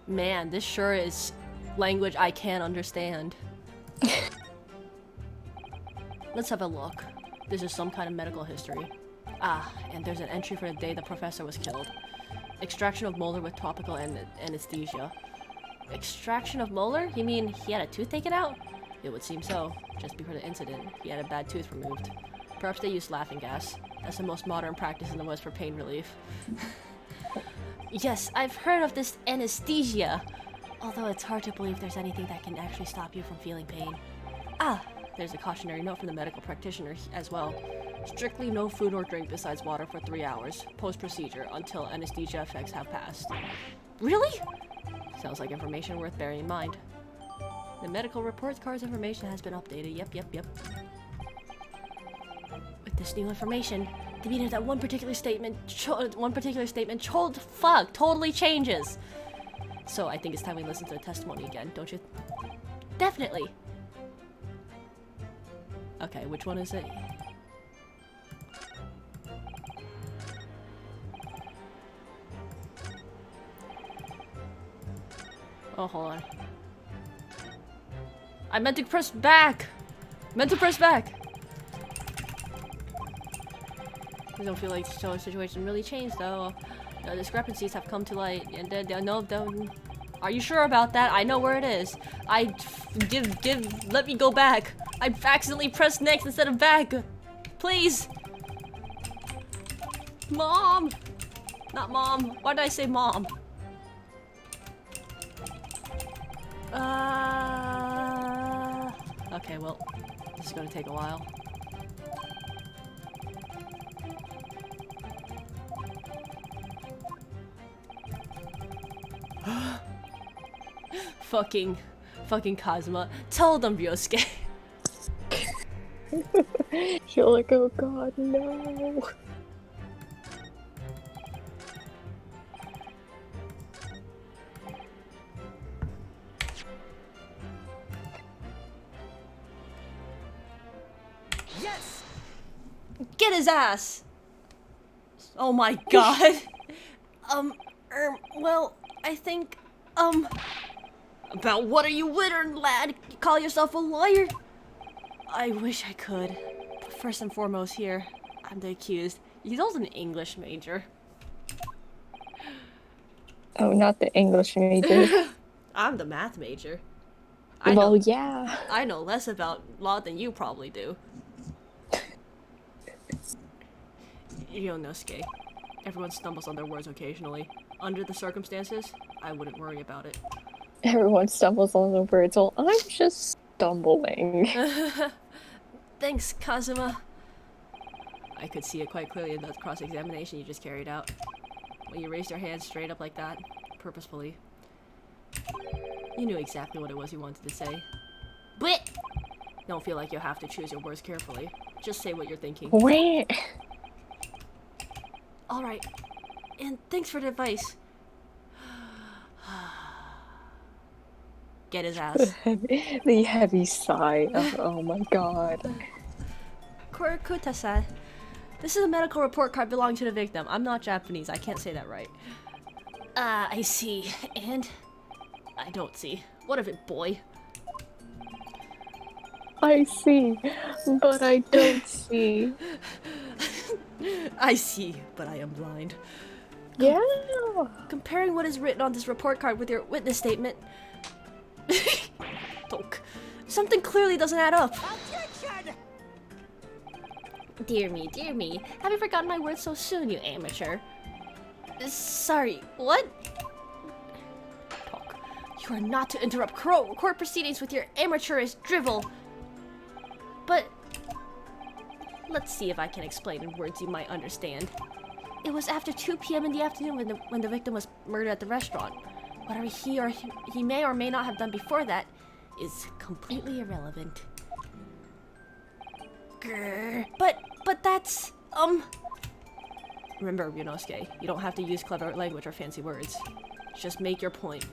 Man, this sure is language I can't understand. Let's have a look. This is some kind of medical history. Ah, and there's an entry for the day the professor was killed. Extraction of molar with topical anesthesia. Extraction of molar? You mean he had a tooth taken out? It would seem so. Just before the incident, he had a bad tooth removed. Perhaps they used laughing gas. That's the most modern practice in the West for pain relief. Yes, I've heard of this anesthesia. Although it's hard to believe there's anything that can actually stop you from feeling pain. Ah, there's a cautionary note from the medical practitioner as well. Strictly no food or drink besides water for 3 hours, post-procedure, until anesthesia effects have passed. Really? Sounds like information worth bearing in mind. The medical report card's information has been updated. Yep. With this new information, the meaning of that one particular statement totally changes. So I think it's time we listen to the testimony again, don't you? Definitely. Okay, which one is it? Oh, hold on. I meant to press back! I don't feel like the situation really changed, though. The discrepancies have come to light, and are you sure about that? I know where it is. Let me go back. I accidentally pressed next instead of back. Please. Mom. Not mom. Why did I say mom? Okay, well, this is gonna take a while. fucking Kazuma. Tell them, Ryosuke. You're like, oh god, no. Yes! Get his ass! Oh my god. Well, I think, about what are you wittering, lad? You call yourself a lawyer? I wish I could. But first and foremost here, I'm the accused. He's also an English major. Oh, not the English major. I'm the math major. Yeah. I know less about law than you probably do. Ryosuke. Everyone stumbles on their words occasionally. Under the circumstances, I wouldn't worry about it. Everyone stumbles on the words, well, I'm just stumbling. Thanks, Kazuma. I could see it quite clearly in that cross-examination you just carried out. When you raised your hand straight up like that, purposefully. You knew exactly what it was you wanted to say. But don't feel like you'll have to choose your words carefully. Just say what you're thinking. Wait. Alright. And thanks for the advice. Get his ass. The heavy sigh of, oh my god. Korukuta-san. This is a medical report card belonging to the victim. I'm not Japanese. I can't say that right. I see. And? I don't see. What of it, boy? I see, but I don't see. I see, but I am blind. Yeah. Comparing what is written on this report card with your witness statement... Tok. Something clearly doesn't add up. Objection! Dear me. Have you forgotten my words so soon, you amateur? Sorry, what? Tok. You are not to interrupt court proceedings with your amateurish drivel. But... let's see if I can explain in words you might understand. It was after 2 p.m. in the afternoon when the victim was murdered at the restaurant. Whatever he may or may not have done before that is completely irrelevant. Grr. But that's, Remember, Ryunosuke, you don't have to use clever language or fancy words. Just make your point.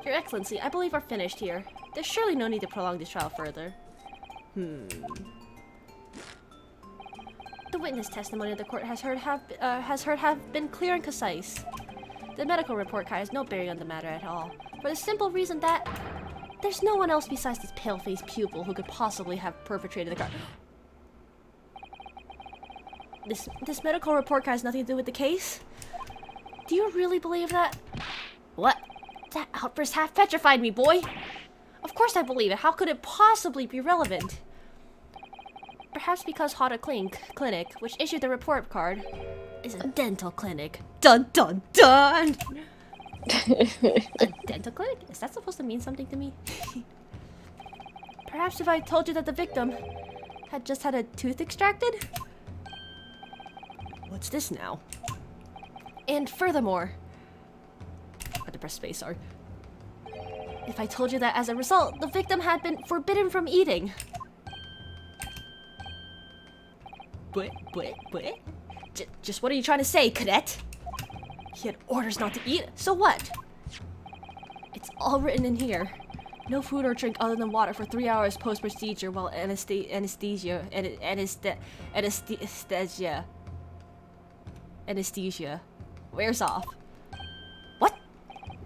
Your Excellency, I believe we're finished here. There's surely no need to prolong this trial further. The witness testimony of the court has heard have been clear and concise. The medical report card has no bearing on the matter at all, for the simple reason that there's no one else besides this pale-faced pupil who could possibly have perpetrated the crime. This medical report card has nothing to do with the case? Do you really believe that? What? That outburst half petrified me, boy! Of course I believe it. How could it possibly be relevant? Perhaps because Hada Clinic, which issued the report card, is a dental clinic. Dun dun dun! A dental clinic? Is that supposed to mean something to me? Perhaps if I told you that the victim had just had a tooth extracted? What's this now? And furthermore, I had to press spacebar. If I told you that as a result, the victim had been forbidden from eating. What? Just what are you trying to say, cadet? He had orders not to eat, so what? It's all written in here. No food or drink other than water for 3 hours post-procedure while anesthesia wears off. What?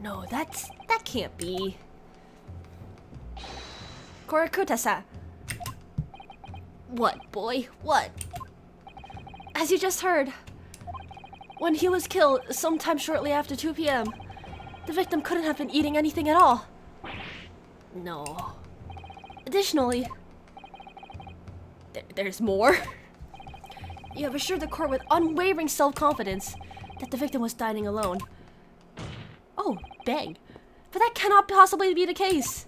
No, that can't be. Korakuta-san. What, boy? What? As you just heard, when he was killed sometime shortly after 2 p.m., the victim couldn't have been eating anything at all. No. Additionally, there's more. You have assured the court with unwavering self-confidence that the victim was dining alone. Oh, dang. But that cannot possibly be the case.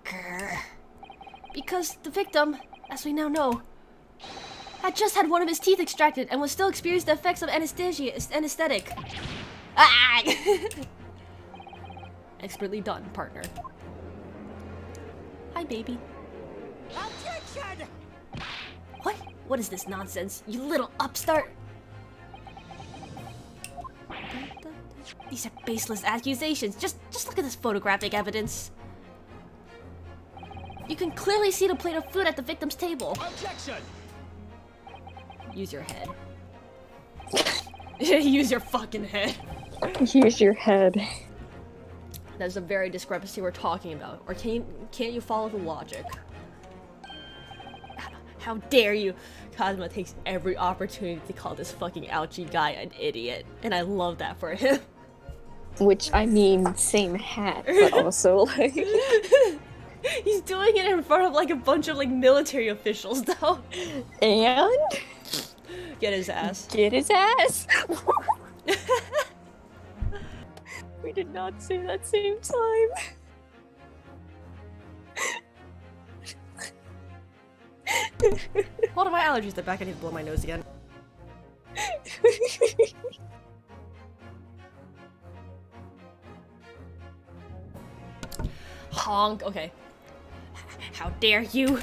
Grr. Because the victim, as we now know, had just had one of his teeth extracted and was still experiencing the effects of anesthetic. Ah! Expertly done, partner. Hi, baby. Objection! What? What is this nonsense, you little upstart? These are baseless accusations. Just look at this photographic evidence. You can clearly see the plate of food at the victim's table. Objection! Use your head. Use your fucking head. Use your head. That's a very discrepancy we're talking about. Or can't you follow the logic? How dare you? Kazuma takes every opportunity to call this fucking ouchie guy an idiot. And I love that for him. Which, I mean, same hat, but also, like... He's doing it in front of, like, a bunch of, like, military officials, though. And? Get his ass. Get his ass! We did not say that same time. Hold on, my allergies are back. I need to blow my nose again. Honk. Okay. How dare you?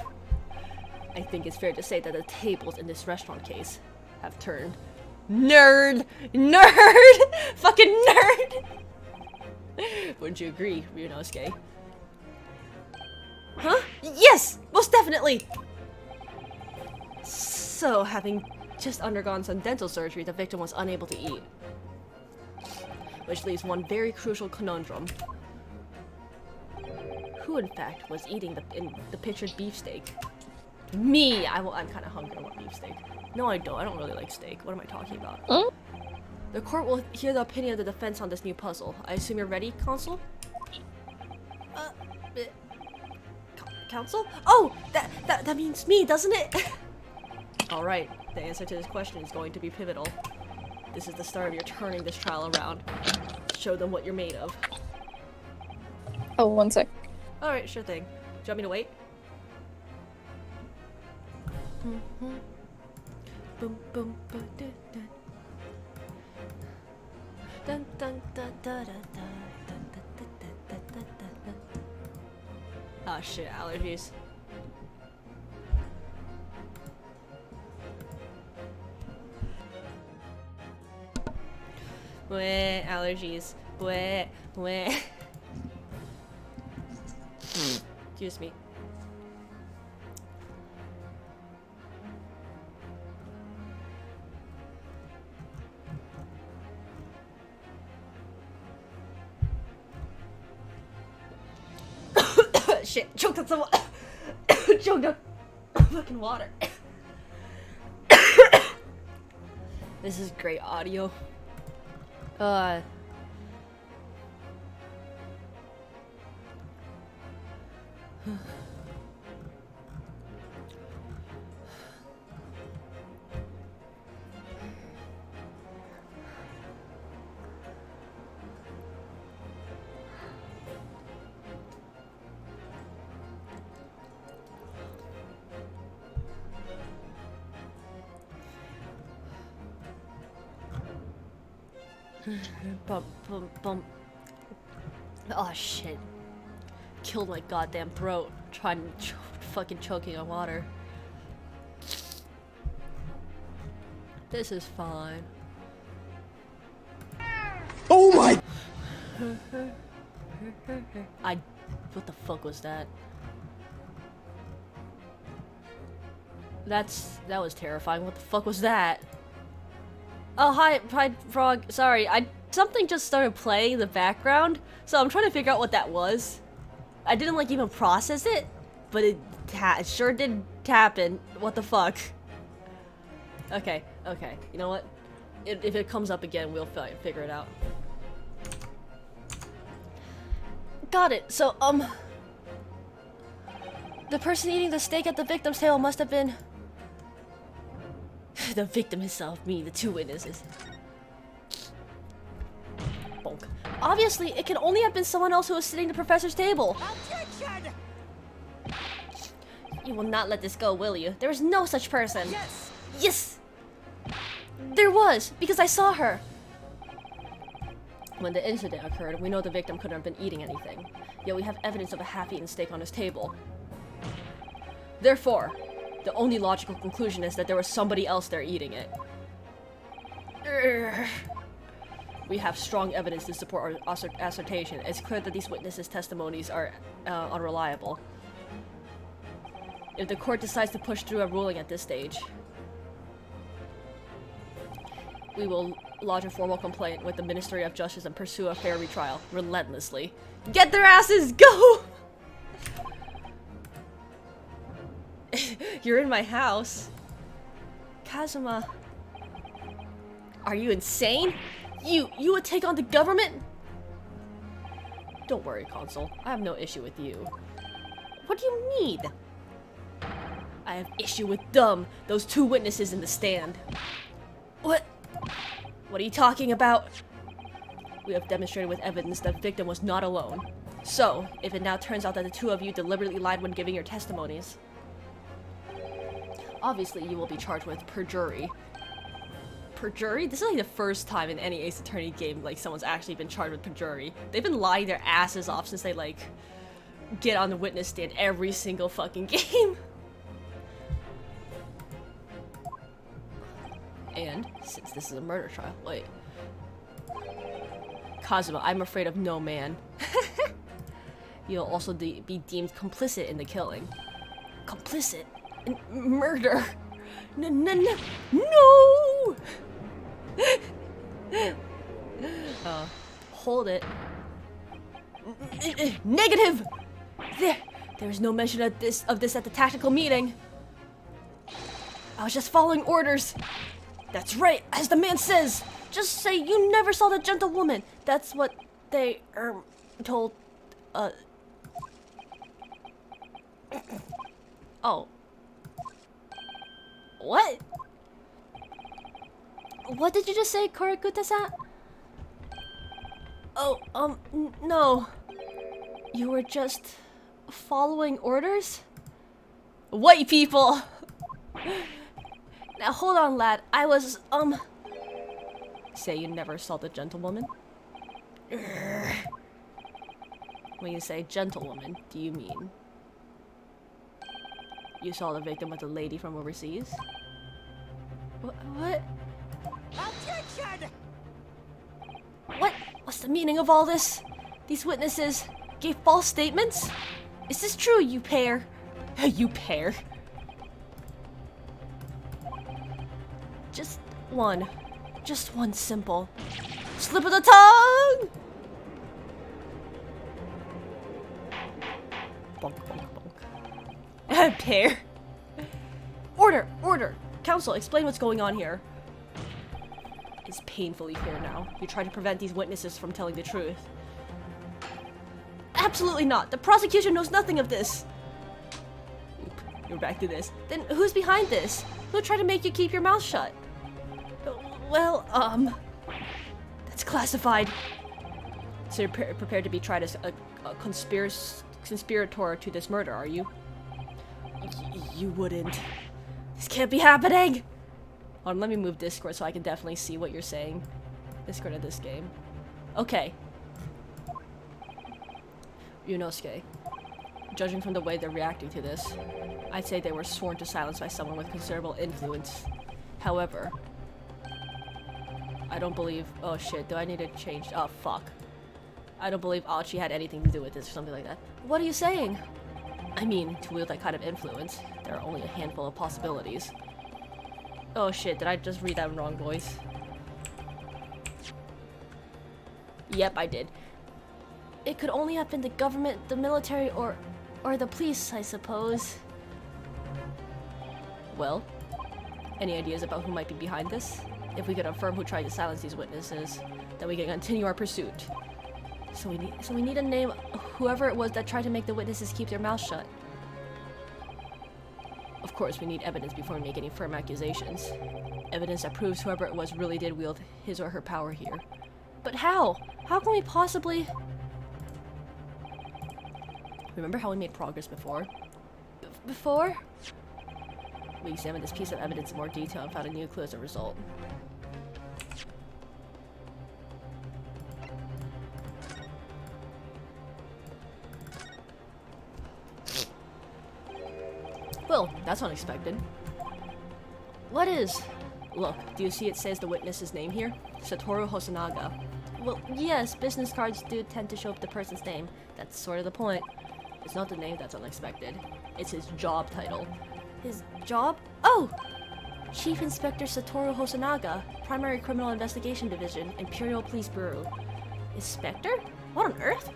I think it's fair to say that the tables in this restaurant case have turned. Nerd! Nerd! Fucking nerd! Wouldn't you agree, Ryunosuke? Huh? Yes! Most definitely! So, having just undergone some dental surgery, the victim was unable to eat. Which leaves one very crucial conundrum. Who, in fact, was eating the pictured beefsteak? Me! I'm kind of hungry. I want beefsteak. No, I don't. I don't really like steak. What am I talking about? Huh? The court will hear the opinion of the defense on this new puzzle. I assume you're ready, Consul? Counsel? Oh! That means me, doesn't it? Alright, the answer to this question is going to be pivotal. This is the start of your turning this trial around. Show them what you're made of. Oh, one sec. Alright, sure thing. Do you want me to wait? Boom, boom, boom, dun, dun. Dun, dun, dun, dun, dun, dun, dun, dun, dun, dun, dun, dun. Oh shit, allergies. Bleh, allergies. Bleh, bleh. Excuse me. Shit, choked on some choked on fucking water. This is great audio. Bump, bump, bump. Oh shit. Killed my goddamn throat trying to fucking choking on water. This is fine. Oh my! What the fuck was that? That was terrifying. What the fuck was that? Oh, hi, Frog. Sorry, something just started playing in the background, so I'm trying to figure out what that was. I didn't like even process it, but it sure did happen. What the fuck? Okay, okay. You know what? If it comes up again, we'll figure it out. Got it. So, the person eating the steak at the victim's table must have been the victim himself, me, the two witnesses. Bonk. Obviously, it can only have been someone else who was sitting at the professor's table. Objection! You will not let this go, will you? There is no such person. Yes! Yes! There was, because I saw her. When the incident occurred, we know the victim couldn't have been eating anything. Yet we have evidence of a half-eaten steak on his table. Therefore, the only logical conclusion is that there was somebody else there eating it. Urgh. We have strong evidence to support our assertion. It's clear that these witnesses' testimonies are unreliable. If the court decides to push through a ruling at this stage, we will lodge a formal complaint with the Ministry of Justice and pursue a fair retrial relentlessly. Get their asses, go! You're in my house. Kazuma. Are you insane? You would take on the government? Don't worry, Consul. I have no issue with you. What do you need? I have issue with them, those two witnesses in the stand. What? What are you talking about? We have demonstrated with evidence that the victim was not alone. So, if it now turns out that the two of you deliberately lied when giving your testimonies, obviously you will be charged with perjury. Perjury? This is like the first time in any Ace Attorney game like someone's actually been charged with perjury. They've been lying their asses off since they like get on the witness stand every single fucking game. And since this is a murder trial, wait. Kazuma, I'm afraid of no man. You'll also be deemed complicit in the killing. Complicit? In murder? No! Hold it. Negative! There's no mention of this at the tactical meeting. I was just following orders. That's right, as the man says. Just say you never saw the gentlewoman. That's what they told. Oh. What? What did you just say, Korakuta-san? Oh, no. You were just following orders? White people! Now hold on, lad. I was, Say you never saw the gentlewoman? Urgh. When you say gentlewoman, do you mean you saw the victim with a lady from overseas? What? Objection! What's the meaning of all this? These witnesses gave false statements? Is this true, you pair? You pair? Just one simple slip of the tongue! Bonk, bonk, bonk. Pair. Order! Order! Counsel, explain what's going on here. It's painfully clear now. You try to prevent these witnesses from telling the truth. Absolutely not! The prosecution knows nothing of this! Oop, you're back to this. Then who's behind this? Who tried to make you keep your mouth shut? Well, that's classified. So you're prepared to be tried as a conspirator to this murder, are you? You wouldn't. This can't be happening! Hold on, let me move Discord so I can definitely see what you're saying. Discord of this game. Okay. Yunosuke. Judging from the way they're reacting to this, I'd say they were sworn to silence by someone with considerable influence. However, I don't believe— oh shit, do I need to change— oh fuck. I don't believe Achi had anything to do with this or something like that. What are you saying? I mean, to wield that kind of influence, there are only a handful of possibilities. Oh shit, did I just read that in wrong voice? Yep, I did. It could only have been the government, the military, or the police, I suppose. Well, any ideas about who might be behind this? If we could affirm who tried to silence these witnesses, then we can continue our pursuit. So we need a name of whoever it was that tried to make the witnesses keep their mouths shut. Of course, we need evidence before we make any firm accusations. Evidence that proves whoever it was really did wield his or her power here. But how? How can we possibly— remember how we made progress before? Before? We examined this piece of evidence in more detail and found a new clue as a result. Well, that's unexpected. What is? Look, do you see it says the witness's name here? Satoru Hosonaga. Well, yes, business cards do tend to show up the person's name. That's sort of the point. It's not the name that's unexpected. It's his job title. His job? Oh! Chief Inspector Satoru Hosonaga, Primary Criminal Investigation Division, Imperial Police Bureau. Inspector? What on earth?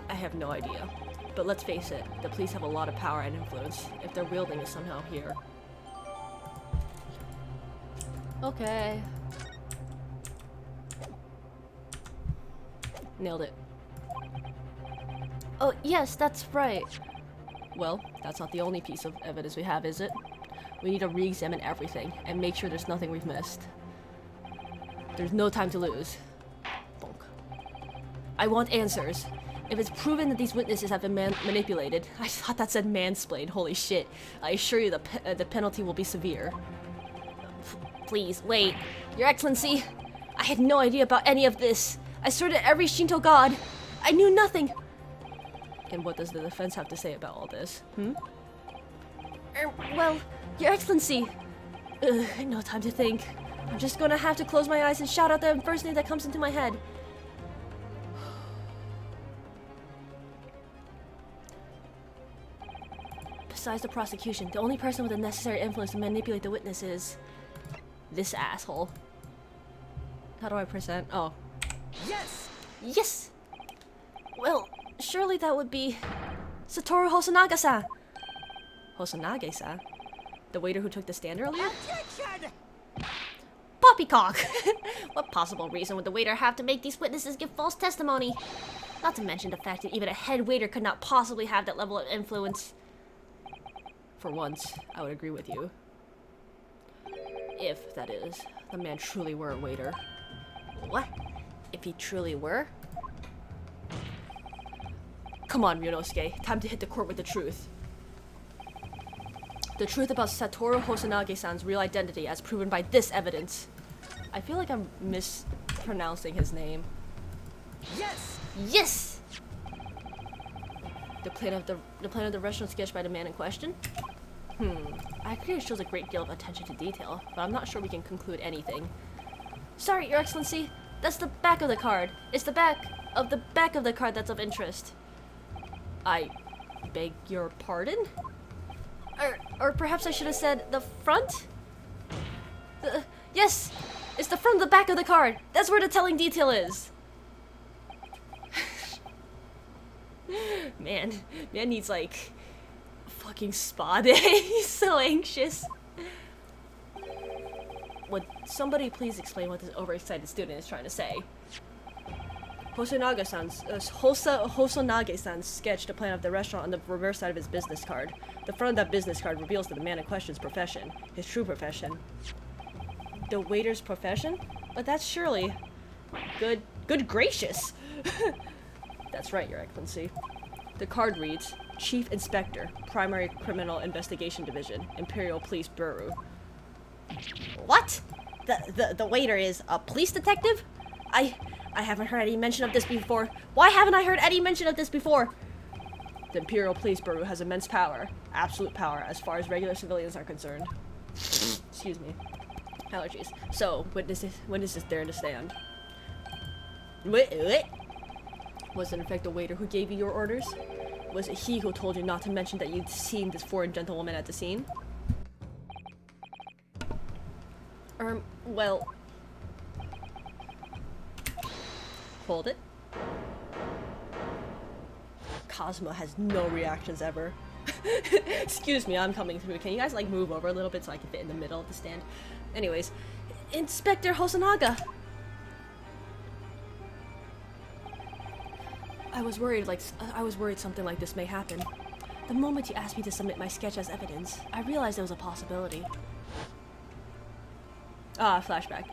I have no idea. But let's face it, the police have a lot of power and influence, if they're wielding it somehow here. Okay. Nailed it. Oh, yes, that's right. Well, that's not the only piece of evidence we have, is it? We need to re-examine everything, and make sure there's nothing we've missed. There's no time to lose. Bonk. I want answers. If it's proven that these witnesses have been manipulated— I thought that said mansplained, holy shit. I assure you the penalty will be severe. Please, wait. Your Excellency, I had no idea about any of this. I swear to every Shinto god, I knew nothing. And what does the defense have to say about all this, well, Your Excellency. No time to think. I'm just gonna have to close my eyes and shout out the first name that comes into my head. Besides the prosecution, the only person with the necessary influence to manipulate the witness is this asshole. How do I present? Oh. Yes! Yes! Well, surely that would be Satoru Hosonaga-san. Hosonaga-san? The waiter who took the stand earlier? Objection! Poppycock! What possible reason would the waiter have to make these witnesses give false testimony? Not to mention the fact that even a head waiter could not possibly have that level of influence. For once, I would agree with you. If, that is, the man truly were a waiter. What? If he truly were? Come on, Ryunosuke. Time to hit the court with the truth. The truth about Satoru Hosonaga-san's real identity as proven by this evidence. I feel like I'm mispronouncing his name. Yes! Yes! The plan of the restaurant sketched by the man in question? I agree it shows a great deal of attention to detail, but I'm not sure we can conclude anything. Sorry, Your Excellency. That's the back of the card. It's the back of the card that's of interest. I beg your pardon? Or perhaps I should have said the front? Yes! It's the front of the back of the card! That's where the telling detail is! Man needs like fucking spa day. He's so anxious. Would somebody please explain what this overexcited student is trying to say? Hosonage-san's sketched a plan of the restaurant on the reverse side of his business card. The front of that business card reveals to the man in question's profession, his true profession. The waiter's profession? But that's surely... Good gracious! That's right, Your Excellency. The card reads, Chief Inspector, Primary Criminal Investigation Division, Imperial Police Bureau. What? The waiter is a police detective? I haven't heard any mention of this before. Why haven't I heard any mention of this before? The Imperial Police Bureau has immense power, absolute power, as far as regular civilians are concerned. Excuse me. Allergies. So, witness is there to stand. What? Was it in fact the waiter who gave you your orders? Was it he who told you not to mention that you'd seen this foreign gentlewoman at the scene? Well... Hold it. Cosmo has no reactions ever. Excuse me, I'm coming through. Can you guys like move over a little bit so I can fit in the middle of the stand? Anyways, Inspector Hosonaga! I was worried something like this may happen. The moment you asked me to submit my sketch as evidence, I realized there was a possibility. Ah, flashback.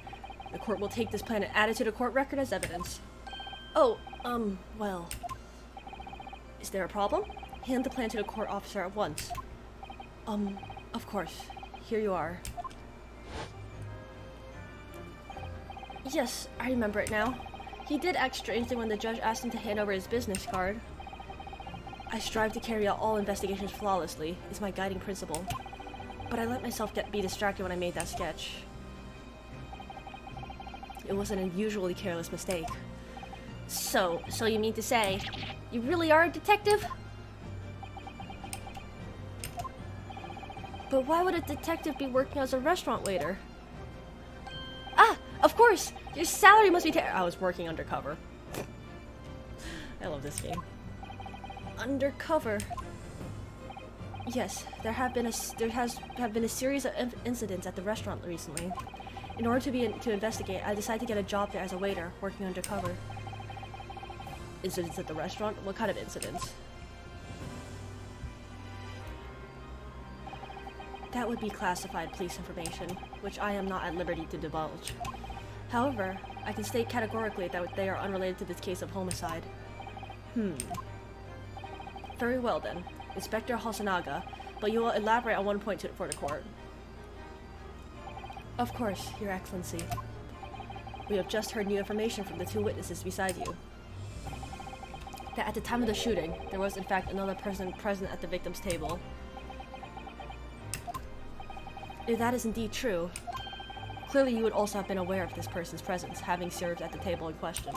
The court will take this plan and add it to the court record as evidence. Oh, well... Is there a problem? Hand the plan to the court officer at once. Of course. Here you are. Yes, I remember it now. He did act strangely when the judge asked him to hand over his business card. I strive to carry out all investigations flawlessly, is my guiding principle. But I let myself be distracted when I made that sketch. It was an unusually careless mistake. So you mean to say, you really are a detective? But why would a detective be working as a restaurant waiter? Ah, of course! Your salary must be I was working undercover. I love this game. Undercover. Yes, there has been a series of incidents at the restaurant recently. In order to investigate, I decided to get a job there as a waiter, working undercover. Incidents at the restaurant? What kind of incidents? That would be classified police information, which I am not at liberty to divulge. However, I can state categorically that they are unrelated to this case of homicide. Very well then, Inspector Hosonaga, but you will elaborate on one point for the court. Of course, Your Excellency. We have just heard new information from the two witnesses beside you. That at the time of the shooting, there was in fact another person present at the victim's table. If that is indeed true, clearly you would also have been aware of this person's presence, having served at the table in question.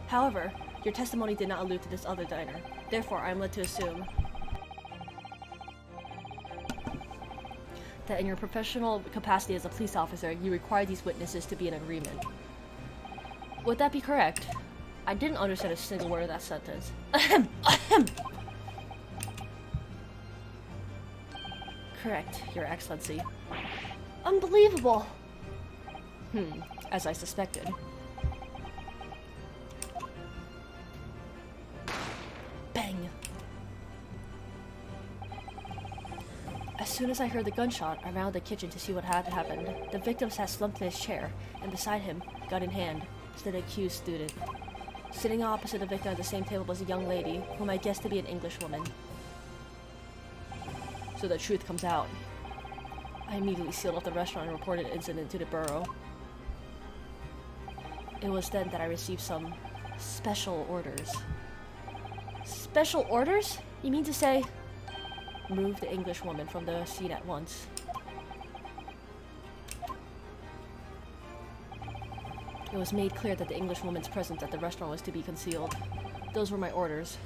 However, your testimony did not allude to this other diner. Therefore, I am led to assume that in your professional capacity as a police officer, you require these witnesses to be in agreement. Would that be correct? I didn't understand a single word of that sentence. Ahem! Ahem! Correct, Your Excellency. Unbelievable! As I suspected. Bang! As soon as I heard the gunshot, I ran out of the kitchen to see what had happened. The victim sat slumped in his chair, and beside him, gun in hand, stood the accused student. Sitting opposite the victim at the same table was a young lady, whom I guessed to be an Englishwoman. So the truth comes out. I immediately sealed off the restaurant and reported the incident to the borough. It was then that I received some special orders. Special orders? You mean to say... Move the Englishwoman from the scene at once. It was made clear that the Englishwoman's presence at the restaurant was to be concealed. Those were my orders.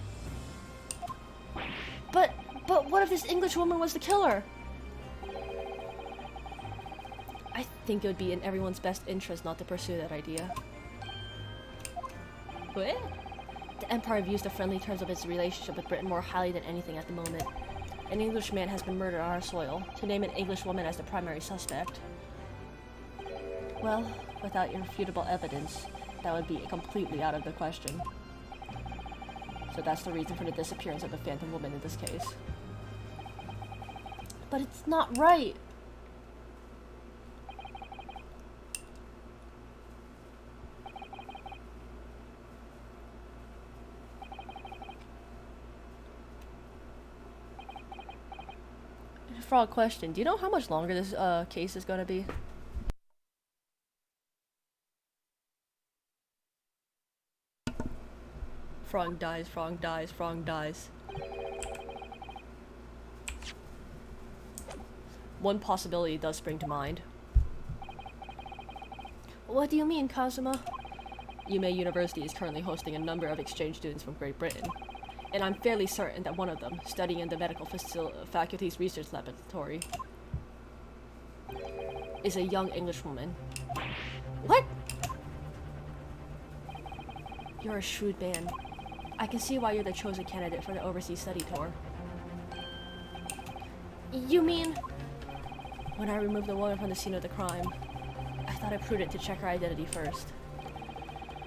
But what if this Englishwoman was the killer? I think it would be in everyone's best interest not to pursue that idea. What? The Empire views the friendly terms of its relationship with Britain more highly than anything at the moment. An Englishman has been murdered on our soil. To name an Englishwoman as the primary suspect. Well, without irrefutable evidence, that would be completely out of the question. So that's the reason for the disappearance of the Phantom Woman in this case. But it's not right! Frog question, do you know how much longer this case is gonna be? Frog dies, frog dies, frog dies. One possibility does spring to mind. What do you mean, Kazuma? Yume University is currently hosting a number of exchange students from Great Britain. And I'm fairly certain that one of them, studying in the medical faculty's research laboratory, is a young Englishwoman. What? You're a shrewd man. I can see why you're the chosen candidate for the overseas study tour. You mean? When I removed the woman from the scene of the crime, I thought it prudent to check her identity first.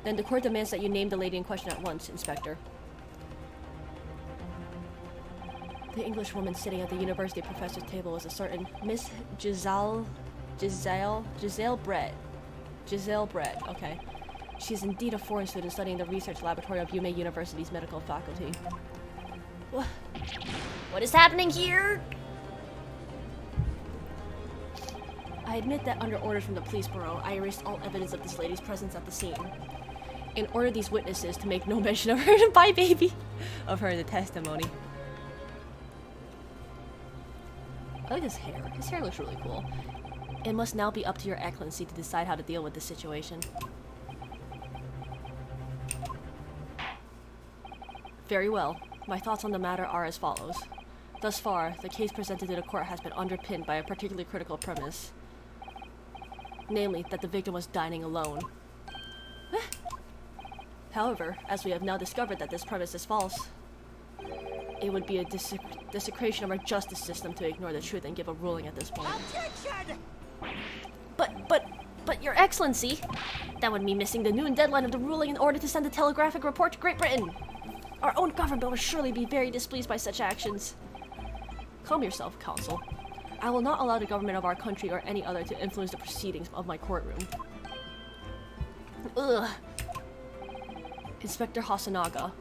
Then the court demands that you name the lady in question at once, Inspector. The Englishwoman sitting at the university professor's table is a certain Miss Giselle Brett. Giselle Brett, okay. She's indeed a foreign student studying the research laboratory of Yume University's medical faculty. What is happening here? I admit that under orders from the police bureau, I erased all evidence of this lady's presence at the scene. And ordered these witnesses to make no mention of her, bye baby, of her in the testimony. I like his hair. His hair looks really cool. It must now be up to your excellency to decide how to deal with this situation. Very well. My thoughts on the matter are as follows. Thus far, the case presented to the court has been underpinned by a particularly critical premise. Namely, that the victim was dining alone. However, as we have now discovered that this premise is false, it would be a desecration of our justice system to ignore the truth and give a ruling at this point. Objection! But, Your Excellency, that would mean missing the noon deadline of the ruling in order to send a telegraphic report to Great Britain. Our own government would surely be very displeased by such actions. Calm yourself, Counsel. I will not allow the government of our country or any other to influence the proceedings of my courtroom. Ugh. Inspector Hasanaga.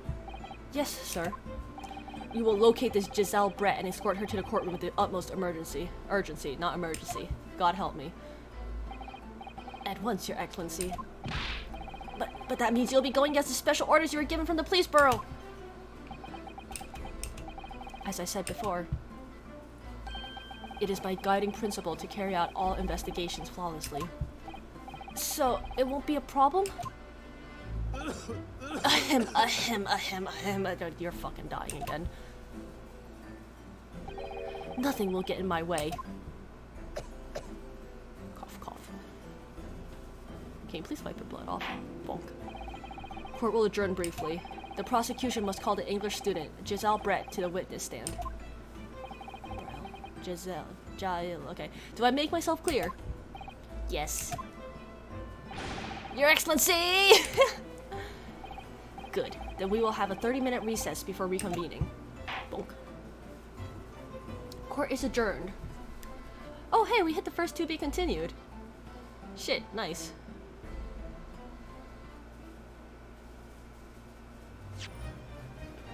Yes, sir. You will locate this Giselle Brett and escort her to the courtroom with the utmost urgency. Not emergency. God help me. At once, Your Excellency. But that means you'll be going against the special orders you were given from the police bureau. As I said before, it is my guiding principle to carry out all investigations flawlessly. So, it won't be a problem? You're fucking dying again. Nothing will get in my way. Cough, cough. Can you please wipe your blood off? Bonk. Court will adjourn briefly. The prosecution must call the English student, Giselle Brett, to the witness stand. Giselle, okay. Do I make myself clear? Yes. Your Excellency! Good. Then we will have a 30-minute recess before reconvening. Bonk. Court is adjourned. Oh, hey, we hit the first to be continued. Shit, nice.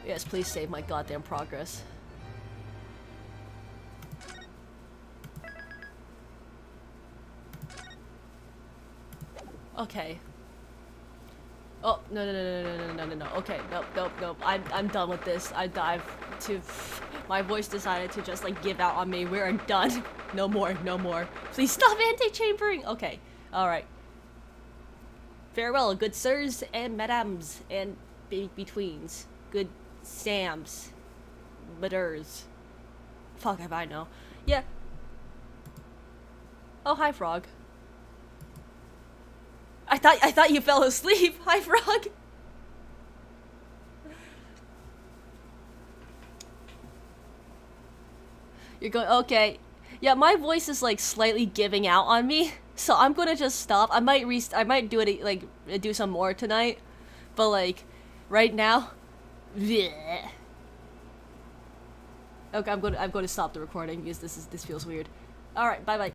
Yes, please save my goddamn progress. Okay. Oh, no. Okay, nope. I'm done with this. My voice decided to just, like, give out on me. We're done. No more. Please stop anti-chambering. Okay, alright. Farewell, good sirs and madams and betweens. Good Sams. Butters. Fuck if I know. Yeah. Oh, hi, Frog. I thought you fell asleep. Hi, Frog. You're going, okay. Yeah, my voice is like slightly giving out on me, so I'm gonna just stop. I might do it like do some more tonight, but like right now, bleh. Okay, I'm going to stop the recording because this feels weird. All right, bye bye.